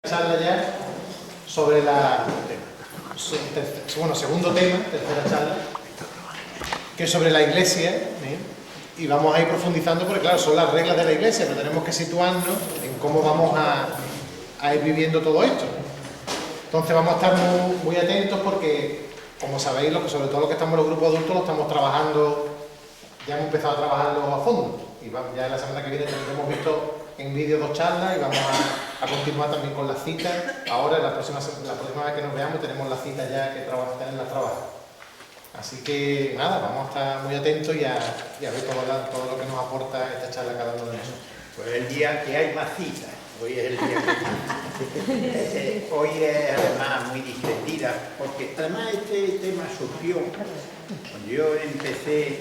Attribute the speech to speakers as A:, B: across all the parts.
A: Charla ya sobre segundo tema, tercera charla, que es sobre la iglesia, y vamos a ir profundizando porque claro, son las reglas de la iglesia, pero tenemos que situarnos en cómo vamos a ir viviendo todo esto. Entonces vamos a estar muy atentos porque, como sabéis, sobre todo los que estamos en los grupos adultos, lo estamos trabajando, ya hemos empezado a trabajarlo a fondo, y ya la semana que viene tendremos visto en vídeo 2 charlas y vamos a continuar también con las citas. Ahora, la próxima vez que nos veamos, tenemos las citas ya que tenerlas trabajadas. Así que nada, vamos a estar muy atentos y a ver todo lo que nos aporta esta charla cada uno de nosotros.
B: Pues el día que hay más citas, hoy es el día que hoy es además muy distendida, porque además este tema surgió cuando yo empecé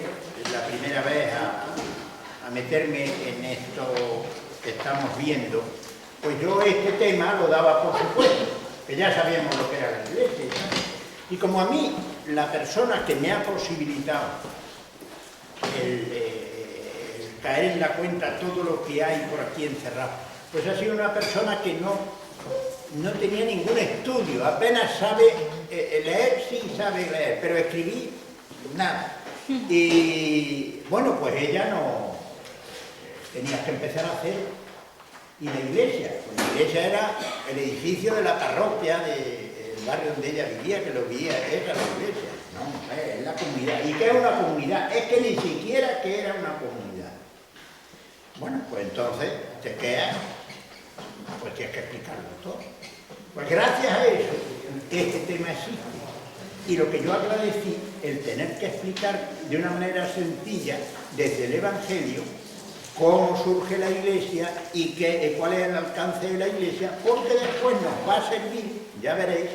B: la primera vez a meterme en esto que estamos viendo. Pues yo este tema lo daba por supuesto, que ya sabíamos lo que era la iglesia. Y como a mí, la persona que me ha posibilitado el caer en la cuenta todo lo que hay por aquí encerrado, pues ha sido una persona que no tenía ningún estudio, apenas sabe leer, sí sabe leer, pero escribir, nada. Y bueno, pues ella no tenía que empezar a hacer. Y la iglesia era el edificio de la parroquia del barrio donde ella vivía, que lo veía, esa es la iglesia, no, es la comunidad. ¿Y qué es una comunidad? Es que ni siquiera que era una comunidad. Bueno, pues entonces te quedas, pues tienes que explicarlo todo. Pues gracias a eso, este tema existe. Y lo que yo agradecí, el tener que explicar de una manera sencilla, desde el Evangelio, cómo surge la iglesia y cuál es el alcance de la iglesia, porque después nos va a servir, ya veréis,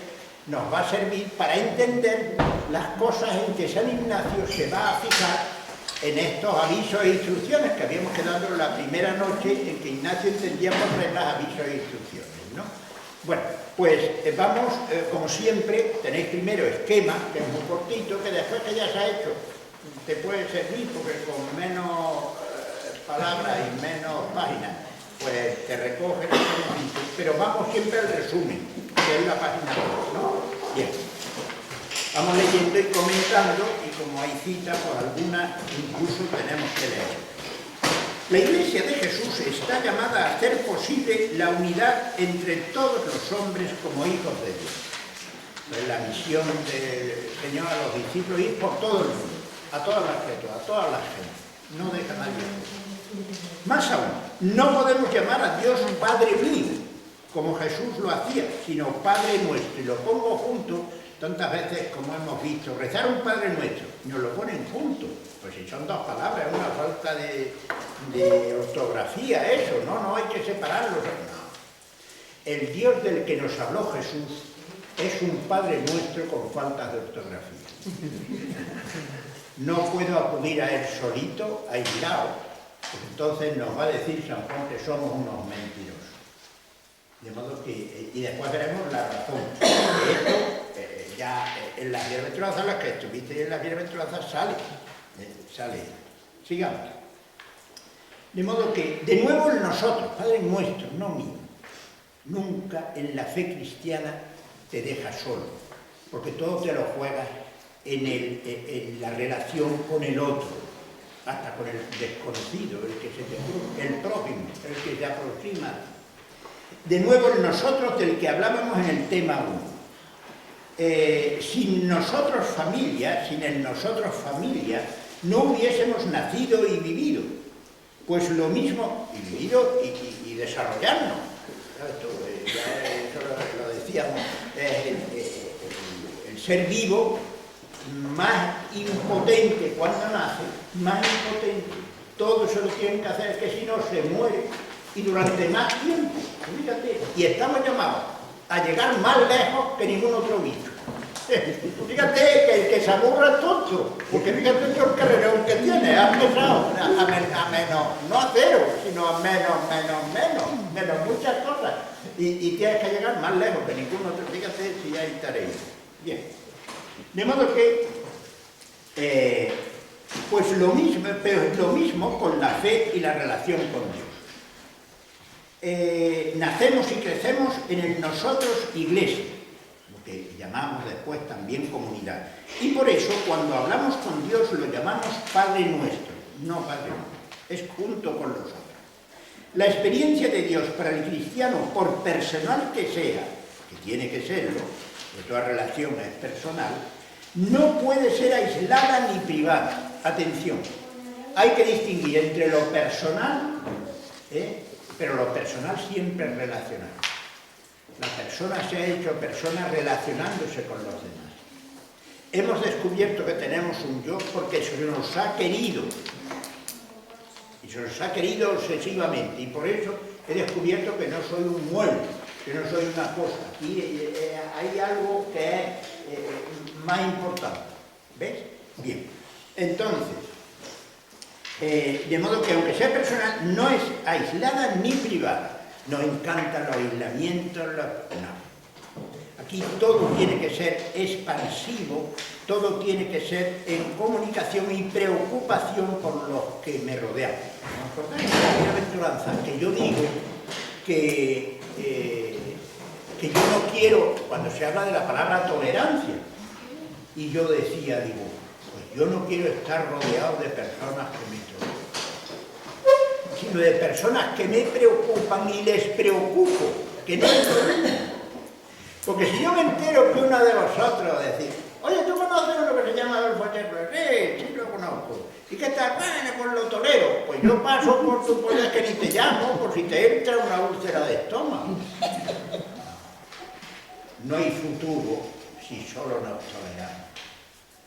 B: nos va a servir para entender las cosas en que San Ignacio se va a fijar en estos avisos e instrucciones que habíamos quedado la primera noche en que Ignacio entendía por reglas, avisos e instrucciones, ¿no? Bueno, pues vamos, como siempre, tenéis primero esquema, que es muy cortito, que después que ya se ha hecho, te puede servir porque con menos palabras y menos páginas, pues te recoge el conocimiento, pero vamos siempre al resumen, que es la página 2, ¿no? Bien. Vamos leyendo y comentando, y como hay citas, pues algunas incluso tenemos que leer. La Iglesia de Jesús está llamada a hacer posible la unidad entre todos los hombres como hijos de Dios. Es la misión del Señor a los discípulos, ir por todo el mundo, a todas las criaturas, a todas las gentes. No deja a nadie afuera. Más aún, no podemos llamar a Dios Padre mío, como Jesús lo hacía, sino Padre nuestro. Y lo pongo junto, tantas veces como hemos visto, rezar un Padre nuestro, nos lo ponen junto. Pues si son dos palabras, es una falta de ortografía eso, no hay que separarlos. No. El Dios del que nos habló Jesús es un Padre nuestro con faltas de ortografía. No puedo acudir a él solito, aislado. Pues entonces nos va a decir San Juan que somos unos mentirosos. De modo que, y después veremos la razón. Esto, ya en las bienaventuranzas, las que estuviste en las bienaventuranzas, sale. Sigamos. De modo que, de nuevo en nosotros, Padre nuestro, no mío, nunca en la fe cristiana te dejas solo, porque todo te lo juegas en la relación con el otro, hasta con el desconocido, el que se te cruza, el prójimo, el que se aproxima. De nuevo en nosotros, del que hablábamos en el tema 1. Sin nosotros familia, sin el nosotros familia, no hubiésemos nacido y vivido. Pues lo mismo, y vivido y desarrollarnos. Eso lo decíamos, el ser vivo, más impotente cuando nace, más impotente. Todo eso lo tienen que hacer, que si no se muere y durante más tiempo. Fíjate, y estamos llamados a llegar más lejos que ningún otro bicho. Fíjate que el que se aburra es tonto, porque fíjate el carrerón que tiene, ha empezado a menos, no a cero, sino a menos muchas cosas. Y tienes que llegar más lejos que ningún otro. Fíjate si ya estaréis. Bien. De modo que, pues lo mismo con la fe y la relación con Dios. nacemos y crecemos en el nosotros iglesia, lo que llamamos después también comunidad. Y por eso cuando hablamos con Dios lo llamamos Padre Nuestro, no Padre Nuestro, es junto con los otros. La experiencia de Dios para el cristiano, por personal que sea, que tiene que serlo, porque toda relación es personal, no puede ser aislada ni privada. Atención, hay que distinguir entre lo personal, pero lo personal siempre es relacional. La persona se ha hecho persona relacionándose con los demás. Hemos descubierto que tenemos un yo porque se nos ha querido. Y se nos ha querido obsesivamente. Y por eso he descubierto que no soy un mueble, que no soy una cosa. Aquí hay algo que es más importante. ¿Ves? Bien. Entonces, de modo que aunque sea personal, no es aislada ni privada. Nos encantan los aislamientos, no. Aquí todo tiene que ser expansivo, todo tiene que ser en comunicación y preocupación por los que me rodean. ¿No acordáis de la bienaventuranza? Que yo digo que yo no quiero, cuando se habla de la palabra tolerancia, y yo decía, digo, pues yo no quiero estar rodeado de personas que me toleran, sino de personas que me preocupan y les preocupo, que no me toleran. Porque si yo me entero que una de vosotros decir, oye, ¿tú conoces uno que se llama Adolfo Cherro? Sí, lo conozco. ¿Y qué tal? Bueno, pues lo tolero. Pues yo paso por tu polla que ni te llamo, por si te entra una úlcera de estómago. No hay futuro si solo nos toleramos.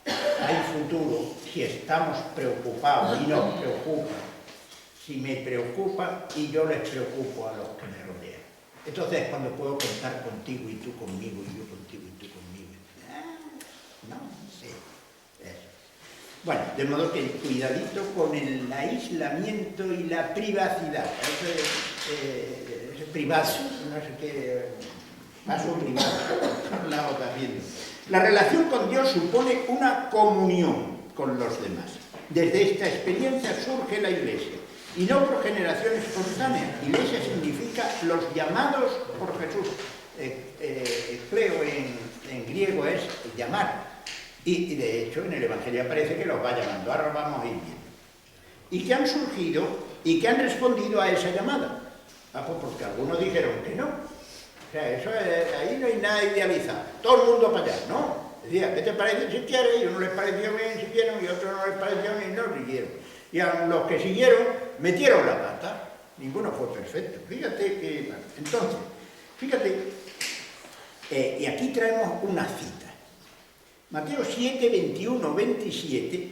B: Hay futuro si estamos preocupados y nos preocupa. Si me preocupa y yo les preocupo a los que me rodean. Entonces, cuando puedo contar contigo y tú conmigo, y yo contigo y tú conmigo. No, sí. Eso. Bueno, de modo que cuidadito con el aislamiento y la privacidad. Eso es privado, no sé qué, paso privado, la otra también. La relación con Dios supone una comunión con los demás. Desde esta experiencia surge la Iglesia. Y no por generación espontánea. Iglesia significa los llamados por Jesús. Creo en griego es llamar. Y de hecho en el Evangelio aparece que los va llamando. Ahora vamos a ir viendo. Y que han surgido y que han respondido a esa llamada. Pues porque algunos dijeron que no. O sea, eso ahí no hay nada idealizado. Todo el mundo para allá, ¿no? Decía, ¿qué te parece si quieres? Y a uno les pareció bien, siguieron, y a otros no les pareció bien, no siguieron. Y a los que siguieron, metieron la pata. Ninguno fue perfecto. Fíjate que... Entonces, fíjate, y aquí traemos una cita. Mateo 7, 21, 27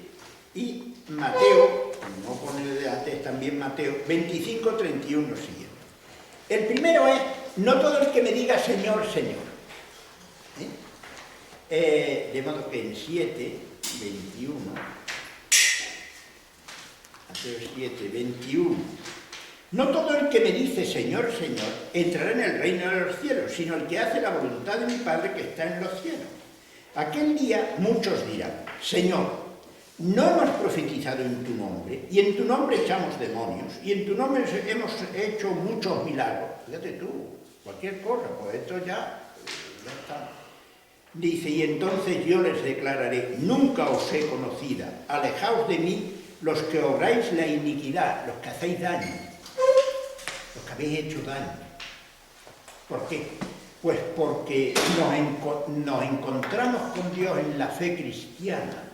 B: y Mateo, no pone de antes también Mateo, 25, 31 siguiente. El primero es, no todo el que me diga Señor, Señor. De modo que en 7, 21... Mateo 7, 21. No todo el que me dice Señor, Señor, entrará en el reino de los cielos, sino el que hace la voluntad de mi Padre que está en los cielos. Aquel día muchos dirán, Señor, no hemos profetizado en tu nombre, y en tu nombre echamos demonios, y en tu nombre hemos hecho muchos milagros. Fíjate tú, cualquier cosa, pues esto ya está. Dice, y entonces yo les declararé, nunca os he conocida, alejaos de mí, los que obráis la iniquidad, los que hacéis daño, los que habéis hecho daño. ¿Por qué? Pues porque nos encontramos con Dios en la fe cristiana,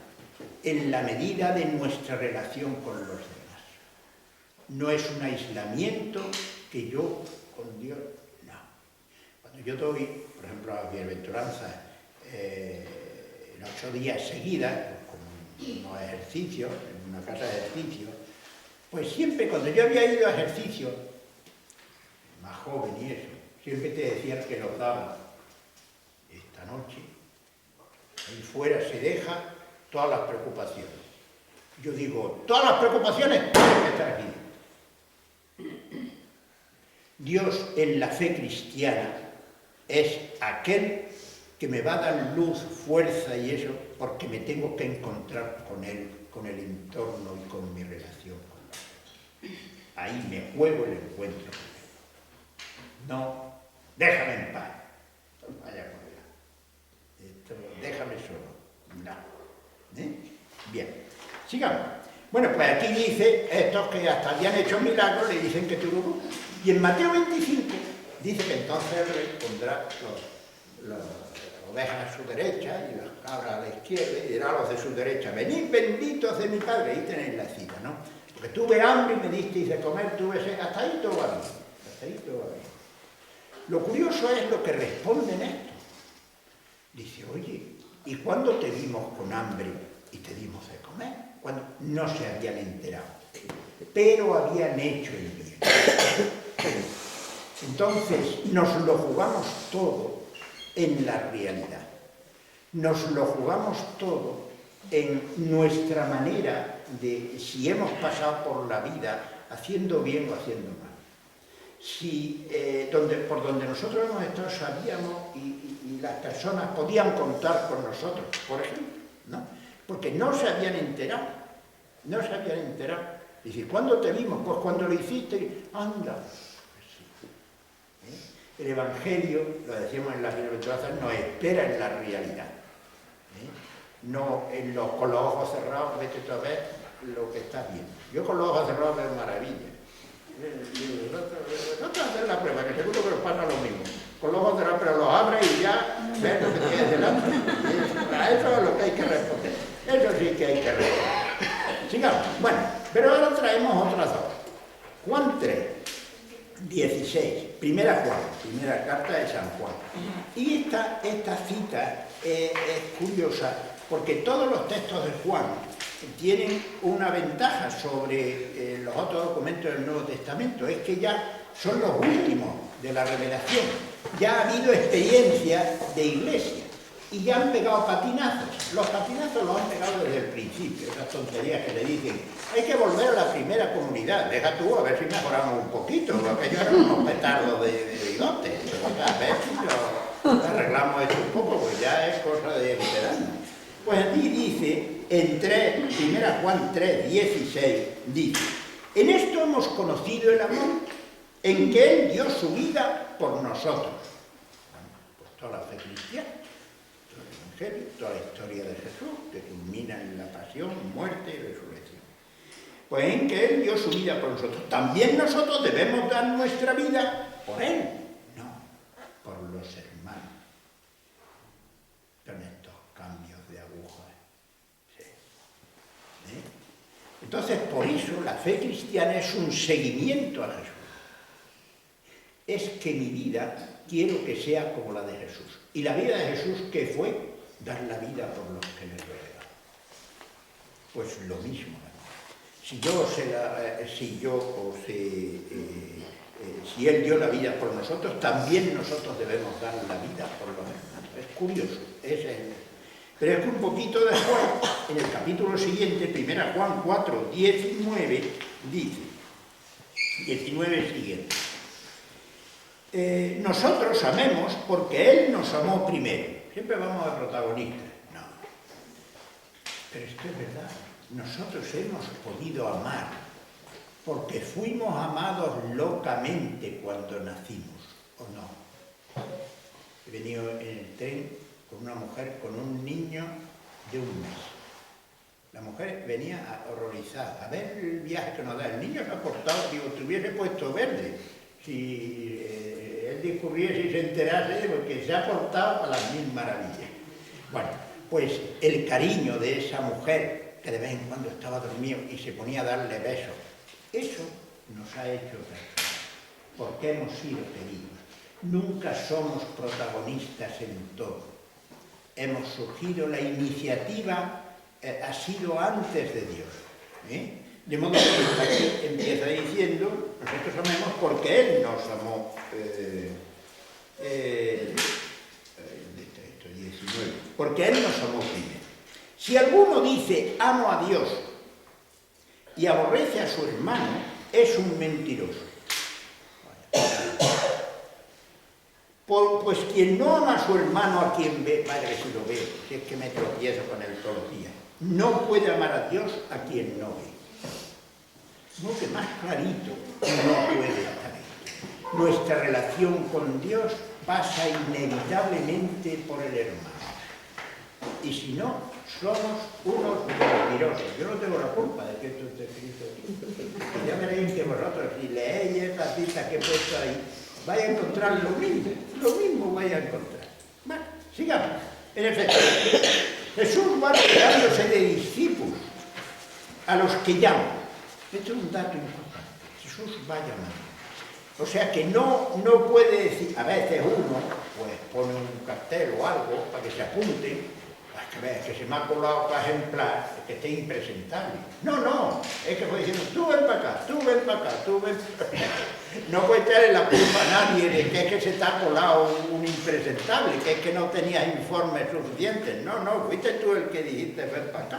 B: en la medida de nuestra relación con los demás. No es un aislamiento que yo con Dios, no. Cuando yo doy, por ejemplo, a la bienaventuranza, en 8 días seguidas, como unos ejercicios, en una casa de ejercicio, pues siempre cuando yo había ido a ejercicio, más joven y eso, siempre te decían que los daban. Esta noche, ahí fuera se deja todas las preocupaciones. Yo digo, todas las preocupaciones tienen que estar aquí. Dios en la fe cristiana es aquel que me va a dar luz, fuerza y eso, porque me tengo que encontrar con Él, con el entorno y con mi relación con Él. Ahí me juego el encuentro con Él. No, déjame en paz. Vaya por allá. Esto, déjame solo. No. Bien, sigamos. Bueno, pues aquí dice, estos que hasta habían hecho milagros le dicen que tururú. Y en Mateo 25 dice que entonces el rey pondrá las ovejas a su derecha y las cabras a la izquierda y dirá a los de su derecha, venid benditos de mi Padre. Ahí tenéis la cita, ¿no? Porque tuve hambre y me disteis de comer, tuve sed, hasta ahí todo va bien. Hasta ahí todo va bien. Lo curioso es lo que responden estos. Dice, oye, ¿y cuándo te vimos con hambre y te dimos de comer? Cuando no se habían enterado, pero habían hecho el bien. Entonces, nos lo jugamos todo en la realidad. Nos lo jugamos todo en nuestra manera de si hemos pasado por la vida haciendo bien o haciendo mal. Si por donde nosotros hemos estado sabíamos y las personas podían contar con nosotros, por ejemplo, ¿no? Porque no se habían enterado, no se habían enterado. Dice, ¿cuándo te vimos? Pues cuando lo hiciste, anda. El Evangelio, lo decíamos en las bienaventuranzas, nos espera en la realidad. No con los ojos cerrados, vete tú a ver lo que estás viendo. Yo con los ojos cerrados veo maravilla. No te haces la prueba, que seguro que os pasa lo mismo. Con los ojos cerrados, pero los abres y ya ves lo que tienes delante. A eso es lo que hay que responder. Eso sí que hay que responder. Sigamos. Bueno, pero ahora traemos otras dos. Juan 3, 16. Primera Juan, primera carta de San Juan. Y esta cita es curiosa porque todos los textos de Juan tienen una ventaja sobre los otros documentos del Nuevo Testamento, es que ya son los últimos de la revelación. Ya ha habido experiencia de iglesia y ya han pegado patinazos. Los patinazos los han pegado desde el principio, esas tonterías que le dicen, hay que volver a la primera comunidad, deja tú a ver si mejoramos un poquito, porque ellos eran unos petardos de bigotes, a ver si lo arreglamos esto un poco, pues ya es cosa de veteranos. Pues aquí dice, en 1 Juan 3, 16, dice, en esto hemos conocido el amor, en que Él dio su vida por nosotros. Bueno, pues toda la fe cristiana, todo el Evangelio, toda la historia de Jesús, que culmina en la pasión, muerte y resurrección. Pues en que Él dio su vida por nosotros. También nosotros debemos dar nuestra vida por Él, no por los hermanos. Con estos cambios de agujas. Sí. Entonces, por eso la fe cristiana es un seguimiento a Jesús. Es que mi vida quiero que sea como la de Jesús. Y la vida de Jesús, ¿qué fue? Dar la vida por los que le rodean. Pues lo mismo. Si Él dio la vida por nosotros, también nosotros debemos dar la vida por los hermanos. Es curioso, pero es que un poquito después, en el capítulo siguiente, 1 Juan 4, 19, dice, 19 siguiente, nosotros amemos porque Él nos amó primero. Siempre vamos a protagonistas. No. Pero esto es verdad. Nosotros hemos podido amar porque fuimos amados locamente cuando nacimos, ¿o no? He venido en el tren con una mujer con un niño de un mes. La mujer venía horrorizada. A ver el viaje que nos da. El niño se ha portado, digo, te hubiese puesto verde. Si él discurriese y se enterase, porque se ha portado a las mil maravillas. Bueno, pues el cariño de esa mujer, que de vez en cuando estaba dormido y se ponía a darle besos, eso nos ha hecho personas, porque hemos sido queridos. Nunca somos protagonistas en todo. Hemos surgido, la iniciativa ha sido antes de Dios. De modo que aquí empieza diciendo, nosotros amemos porque Él nos amó. 19. Porque Él nos amó primero. Si alguno dice, amo a Dios, y aborrece a su hermano, es un mentiroso. Pues quien no ama a su hermano, a quien ve, madre si lo veo, si es que me tropiezo con él todos los días, no puede amar a Dios a quien no ve. No, que más clarito no puede estar esto. nuestra relación con Dios pasa inevitablemente por el hermano. Y si no, somos unos mentirosos. Yo no tengo la culpa de que esto esté escrito aquí. Ya veréis que vosotros, si leéis esta cita que he puesto ahí, vais a encontrar lo mismo vais a encontrar. Bueno, sigamos. En efecto, Jesús va rodeándose de discípulos a los que llama. Esto es un dato importante. Jesús va llamando. O sea que no puede decir, a veces uno pues pone un cartel o algo para que se apunte, que se me ha colado para ejemplar, que esté impresentable. No, es que puede decir, tú ven para acá, tú ven para acá, tú ven para acá. No puede echarle la culpa a nadie de que es que se te ha colado un impresentable, que es que no tenías informes suficientes. No, fuiste tú el que dijiste ven para acá.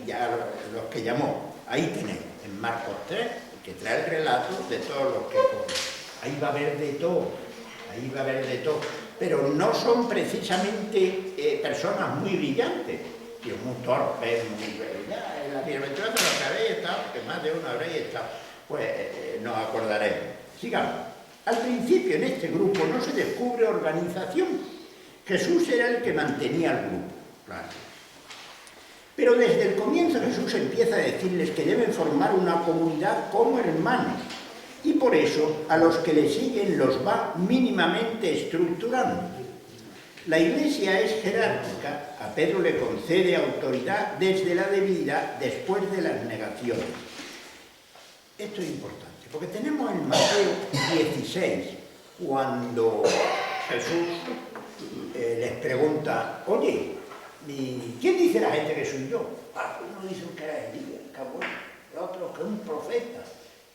B: Ya los que llamó, ahí tenéis, en Marcos 3, que trae el relato de todos los que cogen. Ahí va a haber de todo, pero no son precisamente personas muy brillantes, sino muy torpes, ya en la bienaventuranza lo que habéis estado, que más de uno habréis estado, pues nos acordaremos. Sigamos. Al principio en este grupo no se descubre organización. Jesús era el que mantenía el grupo, claro. Pero desde el comienzo Jesús empieza a decirles que deben formar una comunidad como hermanos. Y por eso a los que le siguen los va mínimamente estructurando. La Iglesia es jerárquica, a Pedro le concede autoridad desde la debida después de las negaciones. Esto es importante, porque tenemos en Mateo 16, cuando Jesús les pregunta, oye, ¿quién dice la gente que soy yo? Uno dice que era Elías, el otro que un profeta.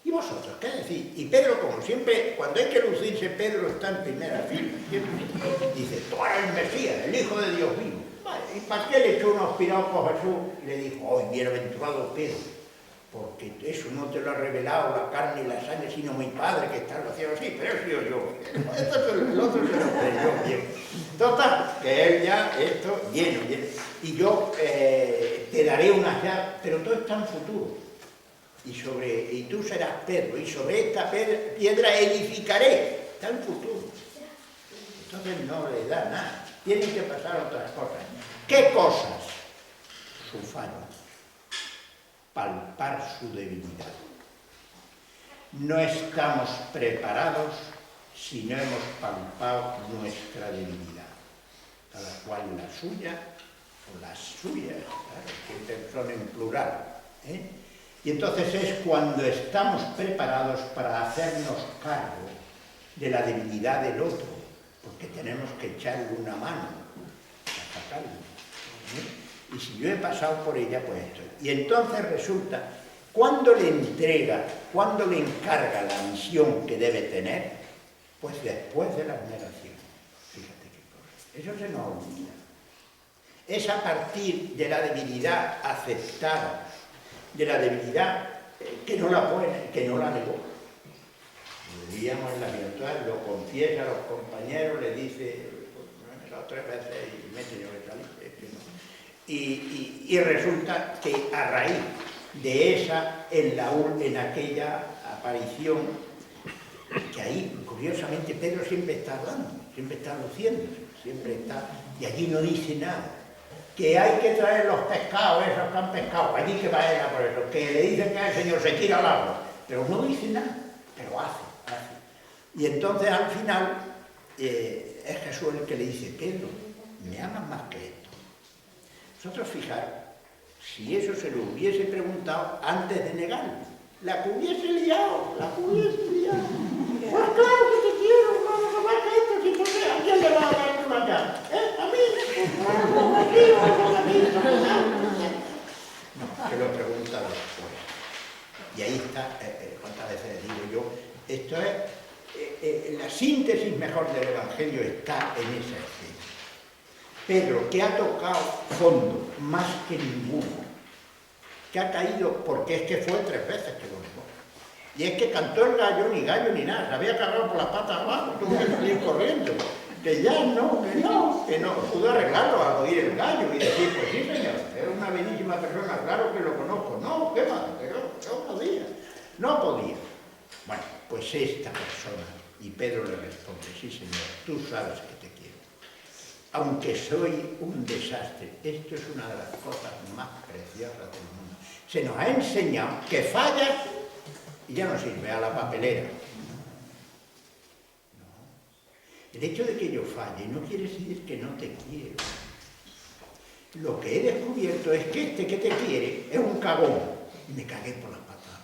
B: ¿Y vosotros qué decís? Y Pedro, como siempre, cuando hay que lucirse, Pedro está en primera fila. Dice, tú eres el Mesías, el Hijo de Dios vivo. ¿Y para qué le echó unos piropos a Jesús? Y le dijo, bienaventurado Pedro, porque eso no te lo ha revelado la carne y la sangre, sino mi Padre que está en los cielos. Sí, pero he sido yo. El otro se lo creyó bien. Total, que él ya, esto, lleno. Y yo te daré unas llaves, pero todo está en futuro. Y tú serás Pedro, y sobre esta piedra edificaré. Está en futuro. Entonces no le da nada. Tienen que pasar otras cosas. ¿Qué cosas? Su fallo. Palpar su debilidad. No estamos preparados si no hemos palpado nuestra debilidad. Cada cual la suya o las suyas, ¿claro? Que son en plural. Y entonces es cuando estamos preparados para hacernos cargo de la debilidad del otro, porque tenemos que echarle una mano a sacarlo. Y si yo he pasado por ella, pues esto. Y entonces resulta, cuando le entrega, cuando le encarga la misión que debe tener, pues después de las negaciones. Fíjate qué cosa. Eso se nos olvida. Es a partir de la debilidad aceptada, de la debilidad que no la pone, que no la negó. Lo veíamos en la virtual, lo confiesa a los compañeros, le dice, pues, 3 veces y me he tenido que salir. Y resulta que a raíz de esa, en aquella aparición, que ahí, curiosamente, Pedro siempre está hablando, siempre está luciéndose, siempre está, y allí no dice nada. Que hay que traer los pescados, esos que han pescado, allí que va él a por eso, que le dicen que el Señor se tira al agua, pero no dice nada, pero hace. Y entonces al final es Jesús el que le dice, Pedro, me amas más que esto. Nosotros fijaros, si eso se lo hubiese preguntado antes de negarlo, la que hubiese liado. Pues claro que te quiero, no más que esto, si por qué, ¿a quién le va a dar una llave? ¿A mí? No, se lo pregunta después. Y ahí está, cuántas veces digo yo, esto es, la síntesis mejor del Evangelio está en esa escena. Pedro, que ha tocado fondo más que ninguno, que ha caído, porque es que fue 3 veces que lo negó. Y es que cantó el gallo, ni nada, se había cargado por las patas abajo, tuvo que salir corriendo. Que ya no, pudo arreglarlo al oír el gallo y decir, pues sí señor, es una bellísima persona, claro que lo conozco. No, ¿qué más? No podía. Bueno, pues esta persona. Y Pedro le responde, sí, Señor, tú sabes que te quiero. Aunque soy un desastre, esto es una de las cosas más preciosas del mundo. Se nos ha enseñado que fallas y ya no sirve a la papelera. No. El hecho de que yo falle no quiere decir que no te quiero. Lo que he descubierto es que este que te quiere es un cagón. Y me cagué por las patas.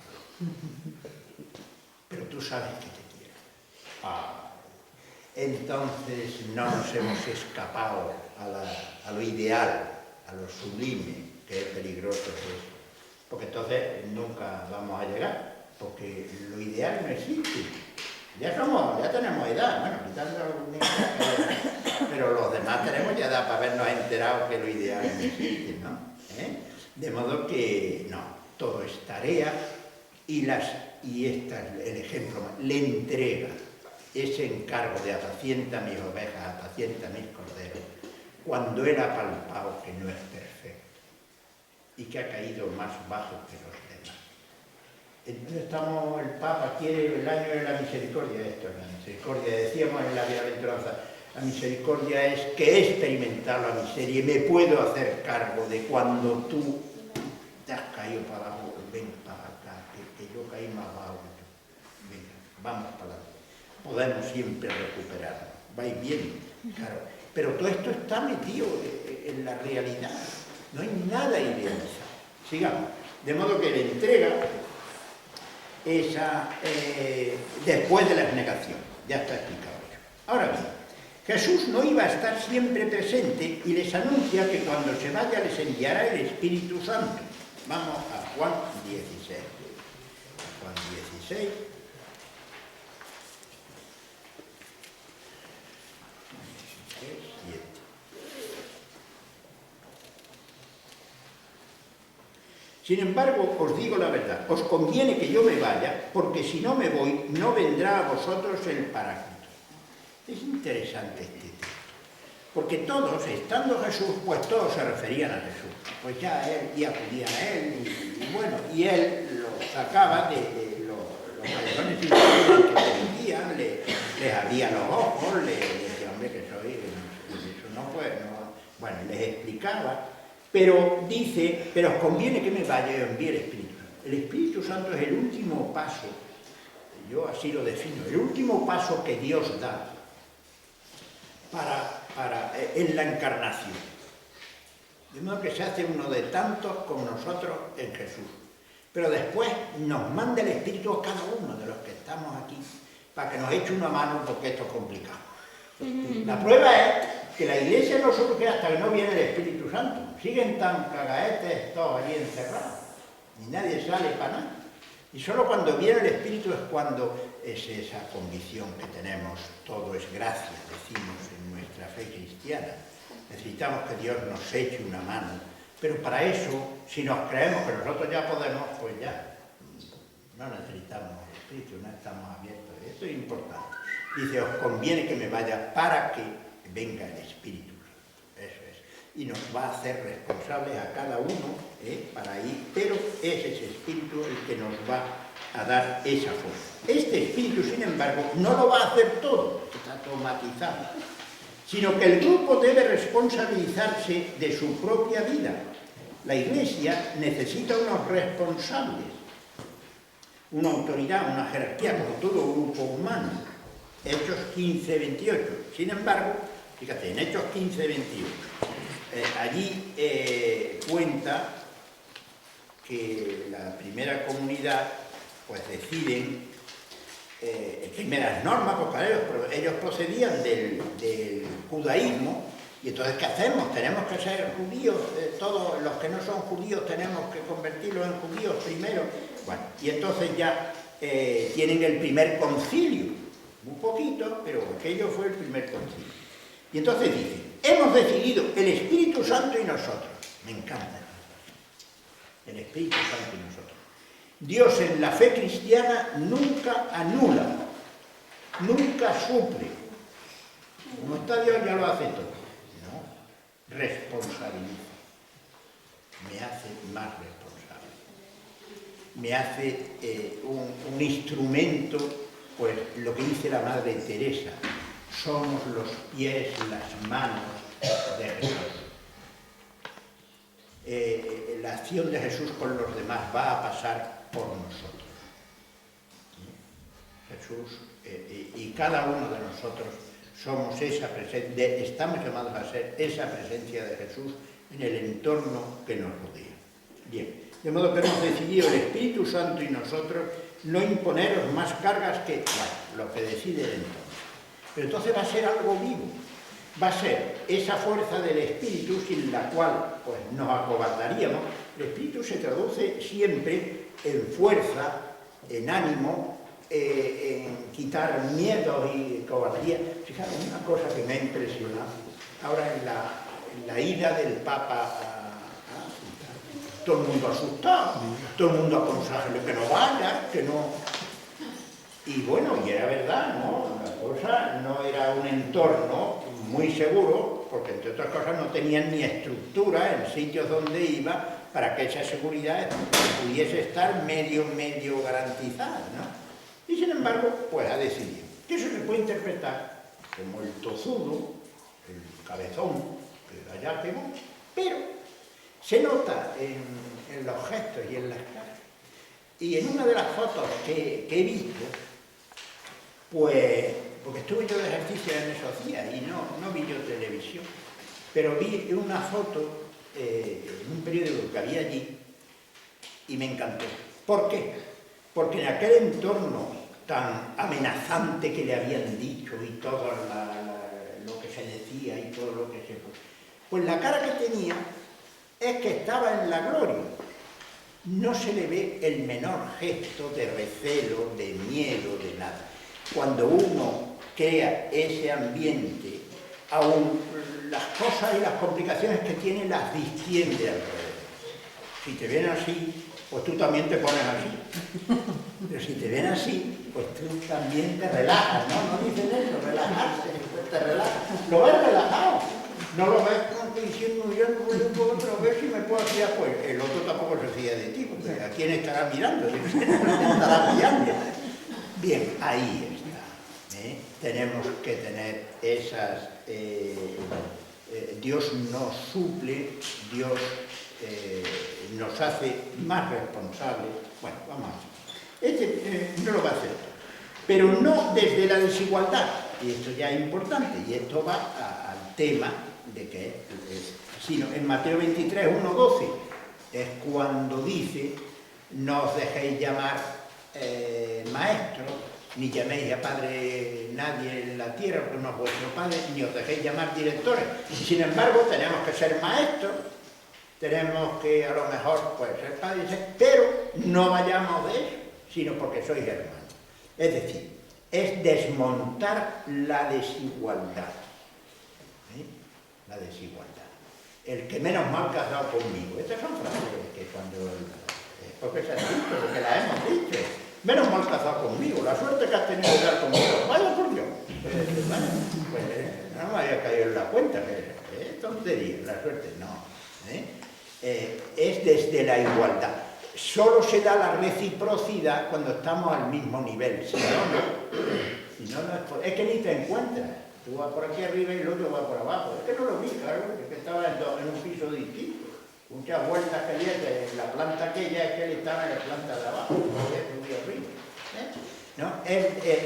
B: Pero tú sabes que te quiero. Entonces no nos hemos escapado a lo ideal, a lo sublime, que es peligroso eso. Porque entonces nunca vamos a llegar, porque lo ideal no existe. Ya tenemos edad, bueno, quitando algún niño, pero los demás tenemos ya edad para habernos enterado que lo ideal no existe, ¿no? De modo que no, todo es tarea y este es el ejemplo, le entrega ese encargo de apacienta mis ovejas, apacienta mis corderos, cuando él ha palpado que no es perfecto y que ha caído más bajo que los demás. Entonces el Papa quiere el año de la misericordia, esto es la misericordia, decíamos en la bienaventuranza, la misericordia es que he experimentado la miseria y me puedo hacer cargo de cuando tú te has caído para abajo, ven para acá, que yo caí más bajo que tú, venga, vamos para adelante. Podemos siempre recuperarnos, vais bien, claro, pero todo esto está metido en la realidad, no hay nada idealizado. Sigamos, de modo que le entrega esa, después de la negación, ya está explicado eso. Ahora bien, Jesús no iba a estar siempre presente y les anuncia que cuando se vaya les enviará el Espíritu Santo. Vamos a Juan 16. Juan 16. Sin embargo, os digo la verdad, os conviene que yo me vaya, porque si no me voy, no vendrá a vosotros el Paráclito. Es interesante este texto, porque todos, estando Jesús, pues todos se referían a Jesús. Pues ya él, y acudían a él, y bueno, y él los sacaba de los callejones que se metían, les abría los ojos, les decía, hombre, que soy, eso no puede, no. Bueno, les explicaba. Pero dice, pero os conviene que me vaya y os envíe el Espíritu Santo. El Espíritu Santo es el último paso, yo así lo defino, el último paso que Dios da en la encarnación. De modo que se hace uno de tantos como nosotros en Jesús. Pero después nos manda el Espíritu a cada uno de los que estamos aquí, para que nos eche una mano porque esto es complicado. La prueba es que la Iglesia no surge hasta que no viene el Espíritu Santo. Siguen tan cagaetes todos allí encerrados. Ni nadie sale para nada. Y solo cuando viene el Espíritu es cuando es esa convicción que tenemos. Todo es gracia, decimos en nuestra fe cristiana. Necesitamos que Dios nos eche una mano. Pero para eso, si nos creemos que nosotros ya podemos, pues ya no necesitamos el Espíritu, no estamos abiertos. Esto es importante. Dice, os conviene que me vaya para que venga el Espíritu Santo. Eso es. Y nos va a hacer responsables a cada uno para ir, pero es ese Espíritu el que nos va a dar esa fuerza. Este Espíritu, sin embargo, no lo va a hacer todo, está automatizado, sino que el grupo debe responsabilizarse de su propia vida. La Iglesia necesita unos responsables, una autoridad, una jerarquía, como todo grupo humano. Hechos 15, 28. Sin embargo, fíjate, en Hechos 15, 28, allí cuenta que la primera comunidad, pues deciden, primeras normas, porque ellos procedían del judaísmo, y entonces, ¿qué hacemos? Tenemos que ser judíos, todos los que no son judíos tenemos que convertirlos en judíos primero. Bueno, y entonces ya tienen el primer concilio, muy poquito, pero aquello fue el primer concilio. Y entonces dicen, hemos decidido el Espíritu Santo y nosotros. Me encanta el Espíritu Santo y nosotros. Dios en la fe cristiana nunca anula, nunca suple. Como está Dios ya lo hace todo. No, responsabiliza. Me hace más responsable. Me hace un instrumento pues lo que dice la Madre Teresa, somos los pies, las manos de Jesús. La acción de Jesús con los demás va a pasar por nosotros. Jesús y cada uno de nosotros somos esa presencia, estamos llamados a ser esa presencia de Jesús en el entorno que nos rodea. Bien, de modo que hemos decidido el Espíritu Santo y nosotros no imponeros más cargas que lo que decide el entorno. Pero entonces va a ser algo vivo, va a ser esa fuerza del Espíritu sin la cual pues, nos acobardaríamos. El Espíritu se traduce siempre en fuerza, en ánimo, en quitar miedo y cobardía. Fijaros, una cosa que me ha impresionado, ahora en la ida del Papa todo el mundo asustado, todo el mundo aconsejándole que no vaya, que no... Y bueno, y era verdad, ¿no? La cosa no era un entorno muy seguro, porque entre otras cosas no tenían ni estructura en sitios donde iba para que esa seguridad pudiese estar medio garantizada, ¿no? Y sin embargo, pues ha decidido. Que eso se puede interpretar como el tozudo, el cabezón, que allá pegó, pero se nota en los gestos y en las caras. Y en una de las fotos que he visto, pues, porque estuve yo de ejercicio en esos días y no vi yo televisión, pero vi una foto en un periódico que había allí y me encantó. ¿Por qué? Porque en aquel entorno tan amenazante que le habían dicho y todo lo que se decía y todo lo que se... Pues la cara que tenía es que estaba en la gloria. No se le ve el menor gesto de recelo, de miedo, de nada. Cuando uno crea ese ambiente, aún las cosas y las complicaciones que tiene las distiende alrededor. Si te ven así, pues tú también te pones así. Pero si te ven así, pues tú también te relajas, ¿no? No dicen eso, relajarse, pues te relajas. Lo ves relajado. No lo ves como que diciendo, yo puedo otro ver si me puedo hacer, pues el otro tampoco se fía de ti, porque ¿a quién estará mirando? Estará mirando. Bien, ahí está. Tenemos que tener esas... Dios nos suple, Dios nos hace más responsables. Bueno, vamos a ver. No lo va a hacer todo. Pero no desde la desigualdad. Y esto ya es importante, y esto va al tema de que sino en Mateo 23, 1, 12 es cuando dice no os dejéis llamar maestros, ni llaméis a padre nadie en la tierra, porque no es vuestro padre, ni os dejéis llamar directores. Sin embargo, tenemos que ser maestros, tenemos que a lo mejor pues, ser padres, pero no vayamos de eso, sino porque sois hermanos. Es decir, es desmontar la desigualdad. La desigualdad. El que menos mal que has dado conmigo. Estas son frases que cuando... porque se han dicho, porque las hemos dicho. Menos mal que has dado conmigo. La suerte que has tenido de dar conmigo. Vaya por Dios. Bueno, pues no me había caído en la cuenta. Es tontería, la suerte. No. Es desde la igualdad. Solo se da la reciprocidad cuando estamos al mismo nivel. Si no, es que ni te encuentras. Tú vas por aquí arriba y el otro va por abajo. Es que no lo vi, claro, es que estaba en un piso distinto. Muchas vueltas que había en la planta aquella, es que él estaba en la planta de abajo, subía arriba. ¿No?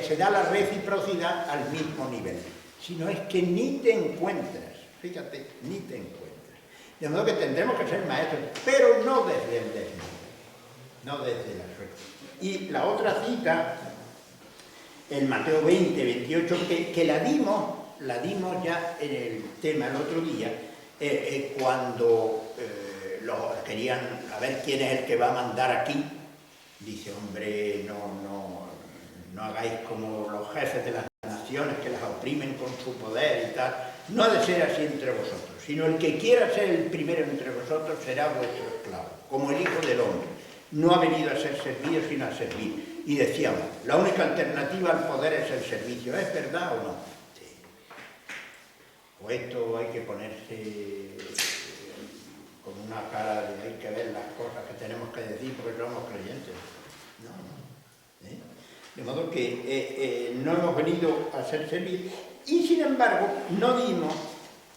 B: Se da la reciprocidad al mismo nivel. Si no es que ni te encuentras, fíjate, ni te encuentras. De modo que tendremos que ser maestros, pero no desde el desnudo, no desde la suerte. Y la otra cita, en Mateo 20, 28, que la dimos ya en el tema el otro día, cuando querían a ver quién es el que va a mandar aquí. Dice, hombre, no hagáis como los jefes de las naciones que las oprimen con su poder y tal. No ha de ser así entre vosotros, sino el que quiera ser el primero entre vosotros será vuestro esclavo, como el Hijo del Hombre. No ha venido a ser servido, sino a servir. Y decíamos, la única alternativa al poder es el servicio. ¿Es verdad o no? Sí. O esto hay que ponerse con una cara de hay que ver las cosas que tenemos que decir porque somos creyentes. No. De modo que no hemos venido a ser servidos y sin embargo no vimos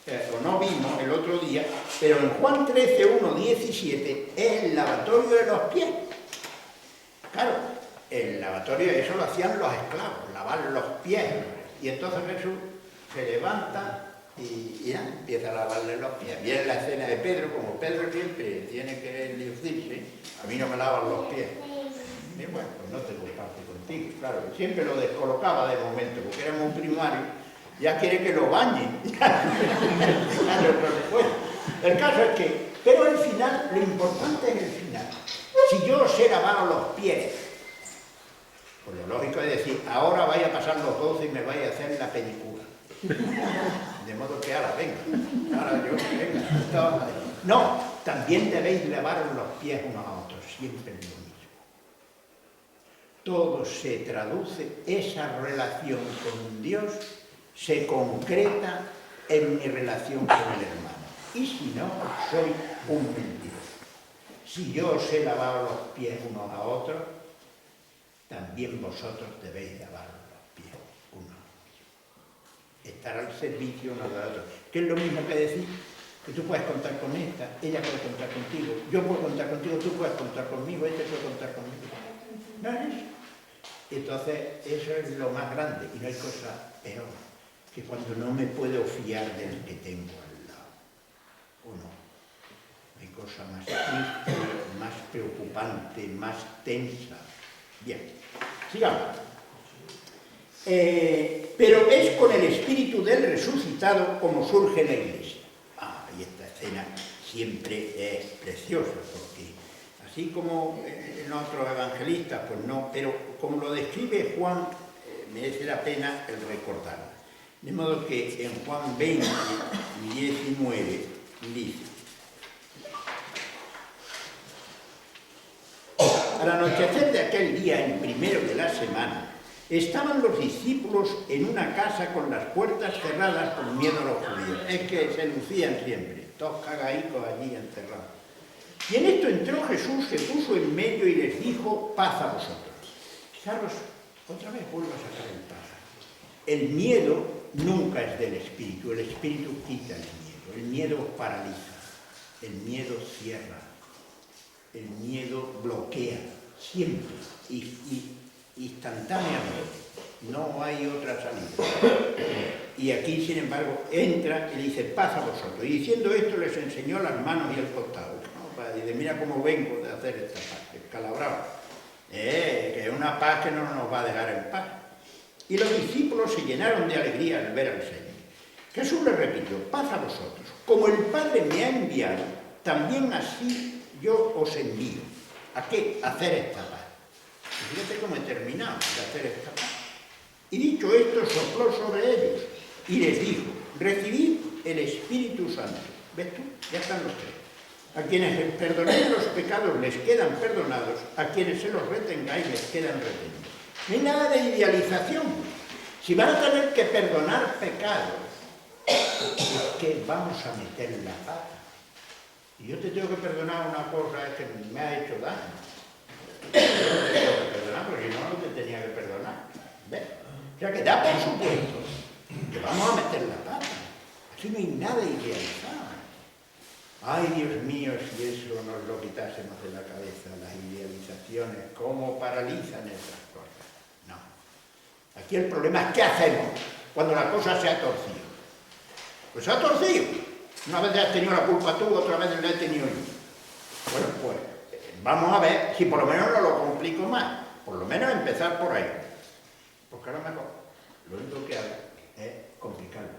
B: el otro día, pero en Juan 13, 1, 17 es el lavatorio de los pies. Claro, el lavatorio, eso lo hacían los esclavos, lavar los pies. Y entonces Jesús se levanta y ya empieza a lavarle los pies. Viene la escena de Pedro, como Pedro siempre tiene que lucirse, a mí no me lavan los pies. Y bueno, pues no tengo parte contigo, claro, siempre lo descolocaba de momento, porque éramos un primario, ya quiere que lo bañen. Bueno, el caso es que, pero el final, lo importante es el final. Si yo os he lavado los pies, pues lo lógico es decir, ahora vaya a pasar los 12 y me vaya a hacer la pedicura. De modo que ahora venga, ahora yo venga. No, también debéis lavaros los pies unos a otros, siempre es lo mismo. Todo se traduce, esa relación con Dios se concreta en mi relación con el hermano. Y si no, soy un mentiroso. Si yo os he lavado los pies unos a otros, también vosotros debéis lavaros los pies unos a otros. Estar al servicio unos de otros. Que es lo mismo que decir que tú puedes contar con esta, ella puede contar contigo, yo puedo contar contigo, tú puedes contar conmigo, este puede contar conmigo. ¿No es eso? Entonces, eso es lo más grande, y no hay cosa peor que cuando no me puedo fiar del que tengo al lado. ¿O no? Hay cosa más triste, más preocupante, más tensa. Bien, sigamos. Pero es con el espíritu del resucitado como surge la Iglesia. Y esta escena siempre es preciosa, porque así como en otros evangelistas, pues no, pero como lo describe Juan, merece la pena el recordarlo. De modo que en Juan 20, 19 dice: al anochecer de aquel día, el primero de la semana, estaban los discípulos en una casa con las puertas cerradas por miedo a los judíos. Es que se lucían siempre, todos cagaicos allí encerrados. Y en esto entró Jesús, se puso en medio y les dijo: paz a vosotros. Fijaros, otra vez vuelvo a sacar el paz. El miedo nunca es del espíritu, el espíritu quita el miedo paraliza, el miedo cierra, el miedo bloquea, siempre, instantáneamente, no hay otra salida. Y aquí, sin embargo, entra y dice: paz a vosotros. Y diciendo esto les enseñó las manos y el costado. ¿No? Y dice: mira cómo vengo de hacer esta paz, escalabrado. Que es una paz que no nos va a dejar en paz. Y los discípulos se llenaron de alegría al ver al Señor. Jesús les repitió: paz a vosotros. Como el Padre me ha enviado, también así yo os envío. ¿A qué? A hacer esta paz. Y fíjate cómo he terminado de hacer esta paz. Y dicho esto, sopló sobre ellos y les dijo: recibid el Espíritu Santo. ¿Ves tú? Ya están los tres. A quienes perdonéis los pecados les quedan perdonados, a quienes se los retengáis les quedan retenidos. No hay nada de idealización. Si van a tener que perdonar pecados, es que vamos a meter la pata. Y yo te tengo que perdonar una cosa que me ha hecho daño. Te tengo que perdonar, porque si no, no te tenía que perdonar. ¿Ves? O sea que da por supuesto que vamos a meter la pata. Así no hay nada idealizado. Ay, Dios mío, si eso nos lo quitásemos de la cabeza, las idealizaciones, cómo paralizan esas cosas. No. Aquí el problema es qué hacemos cuando la cosa se ha torcido. Pues se ha torcido. Una vez has tenido la culpa tú, otra vez la he tenido yo. Bueno, pues vamos a ver si por lo menos no lo complico más. Por lo menos empezar por ahí. Porque a lo mejor lo único que hago es complicarlo.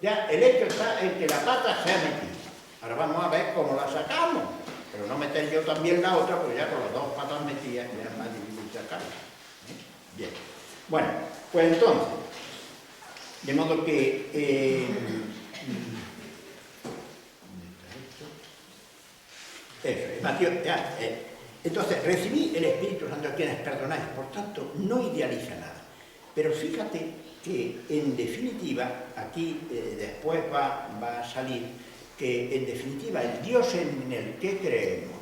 B: Ya el hecho está en que la pata se ha metido. Ahora vamos a ver cómo la sacamos. Pero no meter yo también la otra, porque ya con las dos patas metidas ya es más difícil sacarla. Bien. Bueno, pues entonces, de modo que... eso, Mateo, ya, entonces, recibí el Espíritu Santo a quienes perdonáis, por tanto, no idealiza nada. Pero fíjate que, en definitiva, aquí después va a salir que, en definitiva, el Dios en el que creemos,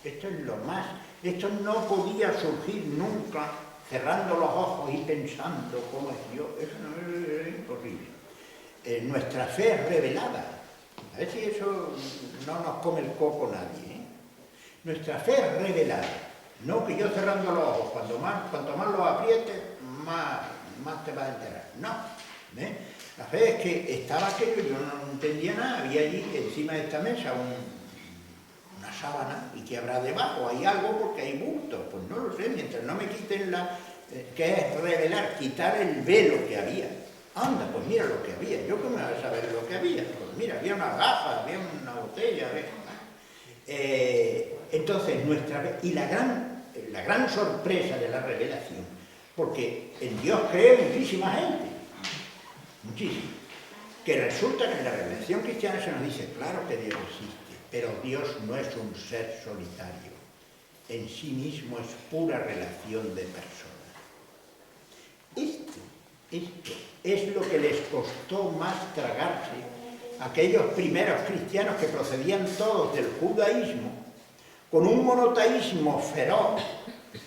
B: esto es lo más, esto no podía surgir nunca cerrando los ojos y pensando cómo es Dios, eso no es imposible. Nuestra fe es revelada. A ver si eso no nos come el coco nadie, ¿eh? Nuestra fe es revelada. No que yo cerrando los ojos, cuanto más los aprietes, más te vas a enterar. No. ¿Eh? La fe es que estaba aquello, yo no entendía nada, había allí encima de esta mesa una sábana, y que habrá debajo, hay algo porque hay bultos, pues no lo sé, mientras no me quiten que es revelar, quitar el velo que había. Anda, pues mira lo que había, yo cómo me voy a saber lo que había, pues mira, había una gafa, había una botella, entonces y la gran sorpresa de la revelación, porque en Dios cree muchísima gente, muchísimo, que resulta que en la revelación cristiana se nos dice, claro que Dios existe, pero Dios no es un ser solitario, en sí mismo es pura relación de personas. Esto es lo que les costó más tragarse a aquellos primeros cristianos que procedían todos del judaísmo, con un monoteísmo feroz,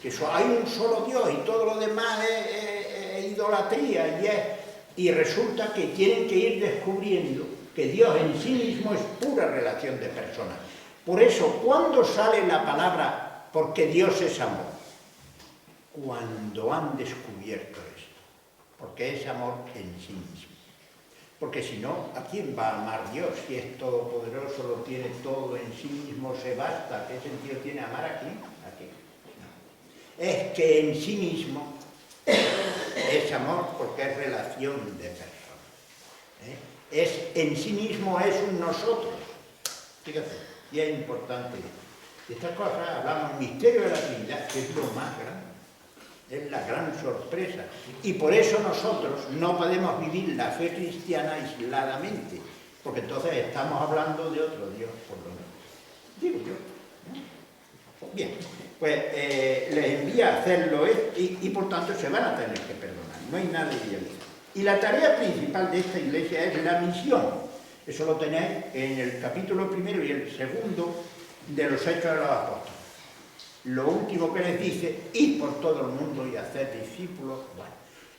B: que hay un solo Dios y todo lo demás es idolatría, y resulta que tienen que ir descubriendo que Dios en sí mismo es pura relación de personas. Por eso, ¿cuándo sale la palabra porque Dios es amor? Cuando han descubierto esto, porque es amor en sí mismo. Porque si no, ¿a quién va a amar Dios? Si es todopoderoso, lo tiene todo en sí mismo, se basta. ¿Qué sentido tiene amar aquí? No. Es que en sí mismo es amor porque es relación de personas. En sí mismo es un nosotros. Fíjate, y es importante. De estas cosas hablamos misterio de la Trinidad, que es lo más grande. Es la gran sorpresa. Y por eso nosotros no podemos vivir la fe cristiana aisladamente, porque entonces estamos hablando de otro Dios, por lo menos. Digo yo. Bien, pues les envía a hacerlo y por tanto se van a tener que perdonar. No hay nada idealizado. Y la tarea principal de esta iglesia es la misión. Eso lo tenéis en el capítulo 1 y el 2 de los Hechos de los Apóstoles. Lo último que les dice, id por todo el mundo y hacer discípulos. Bueno,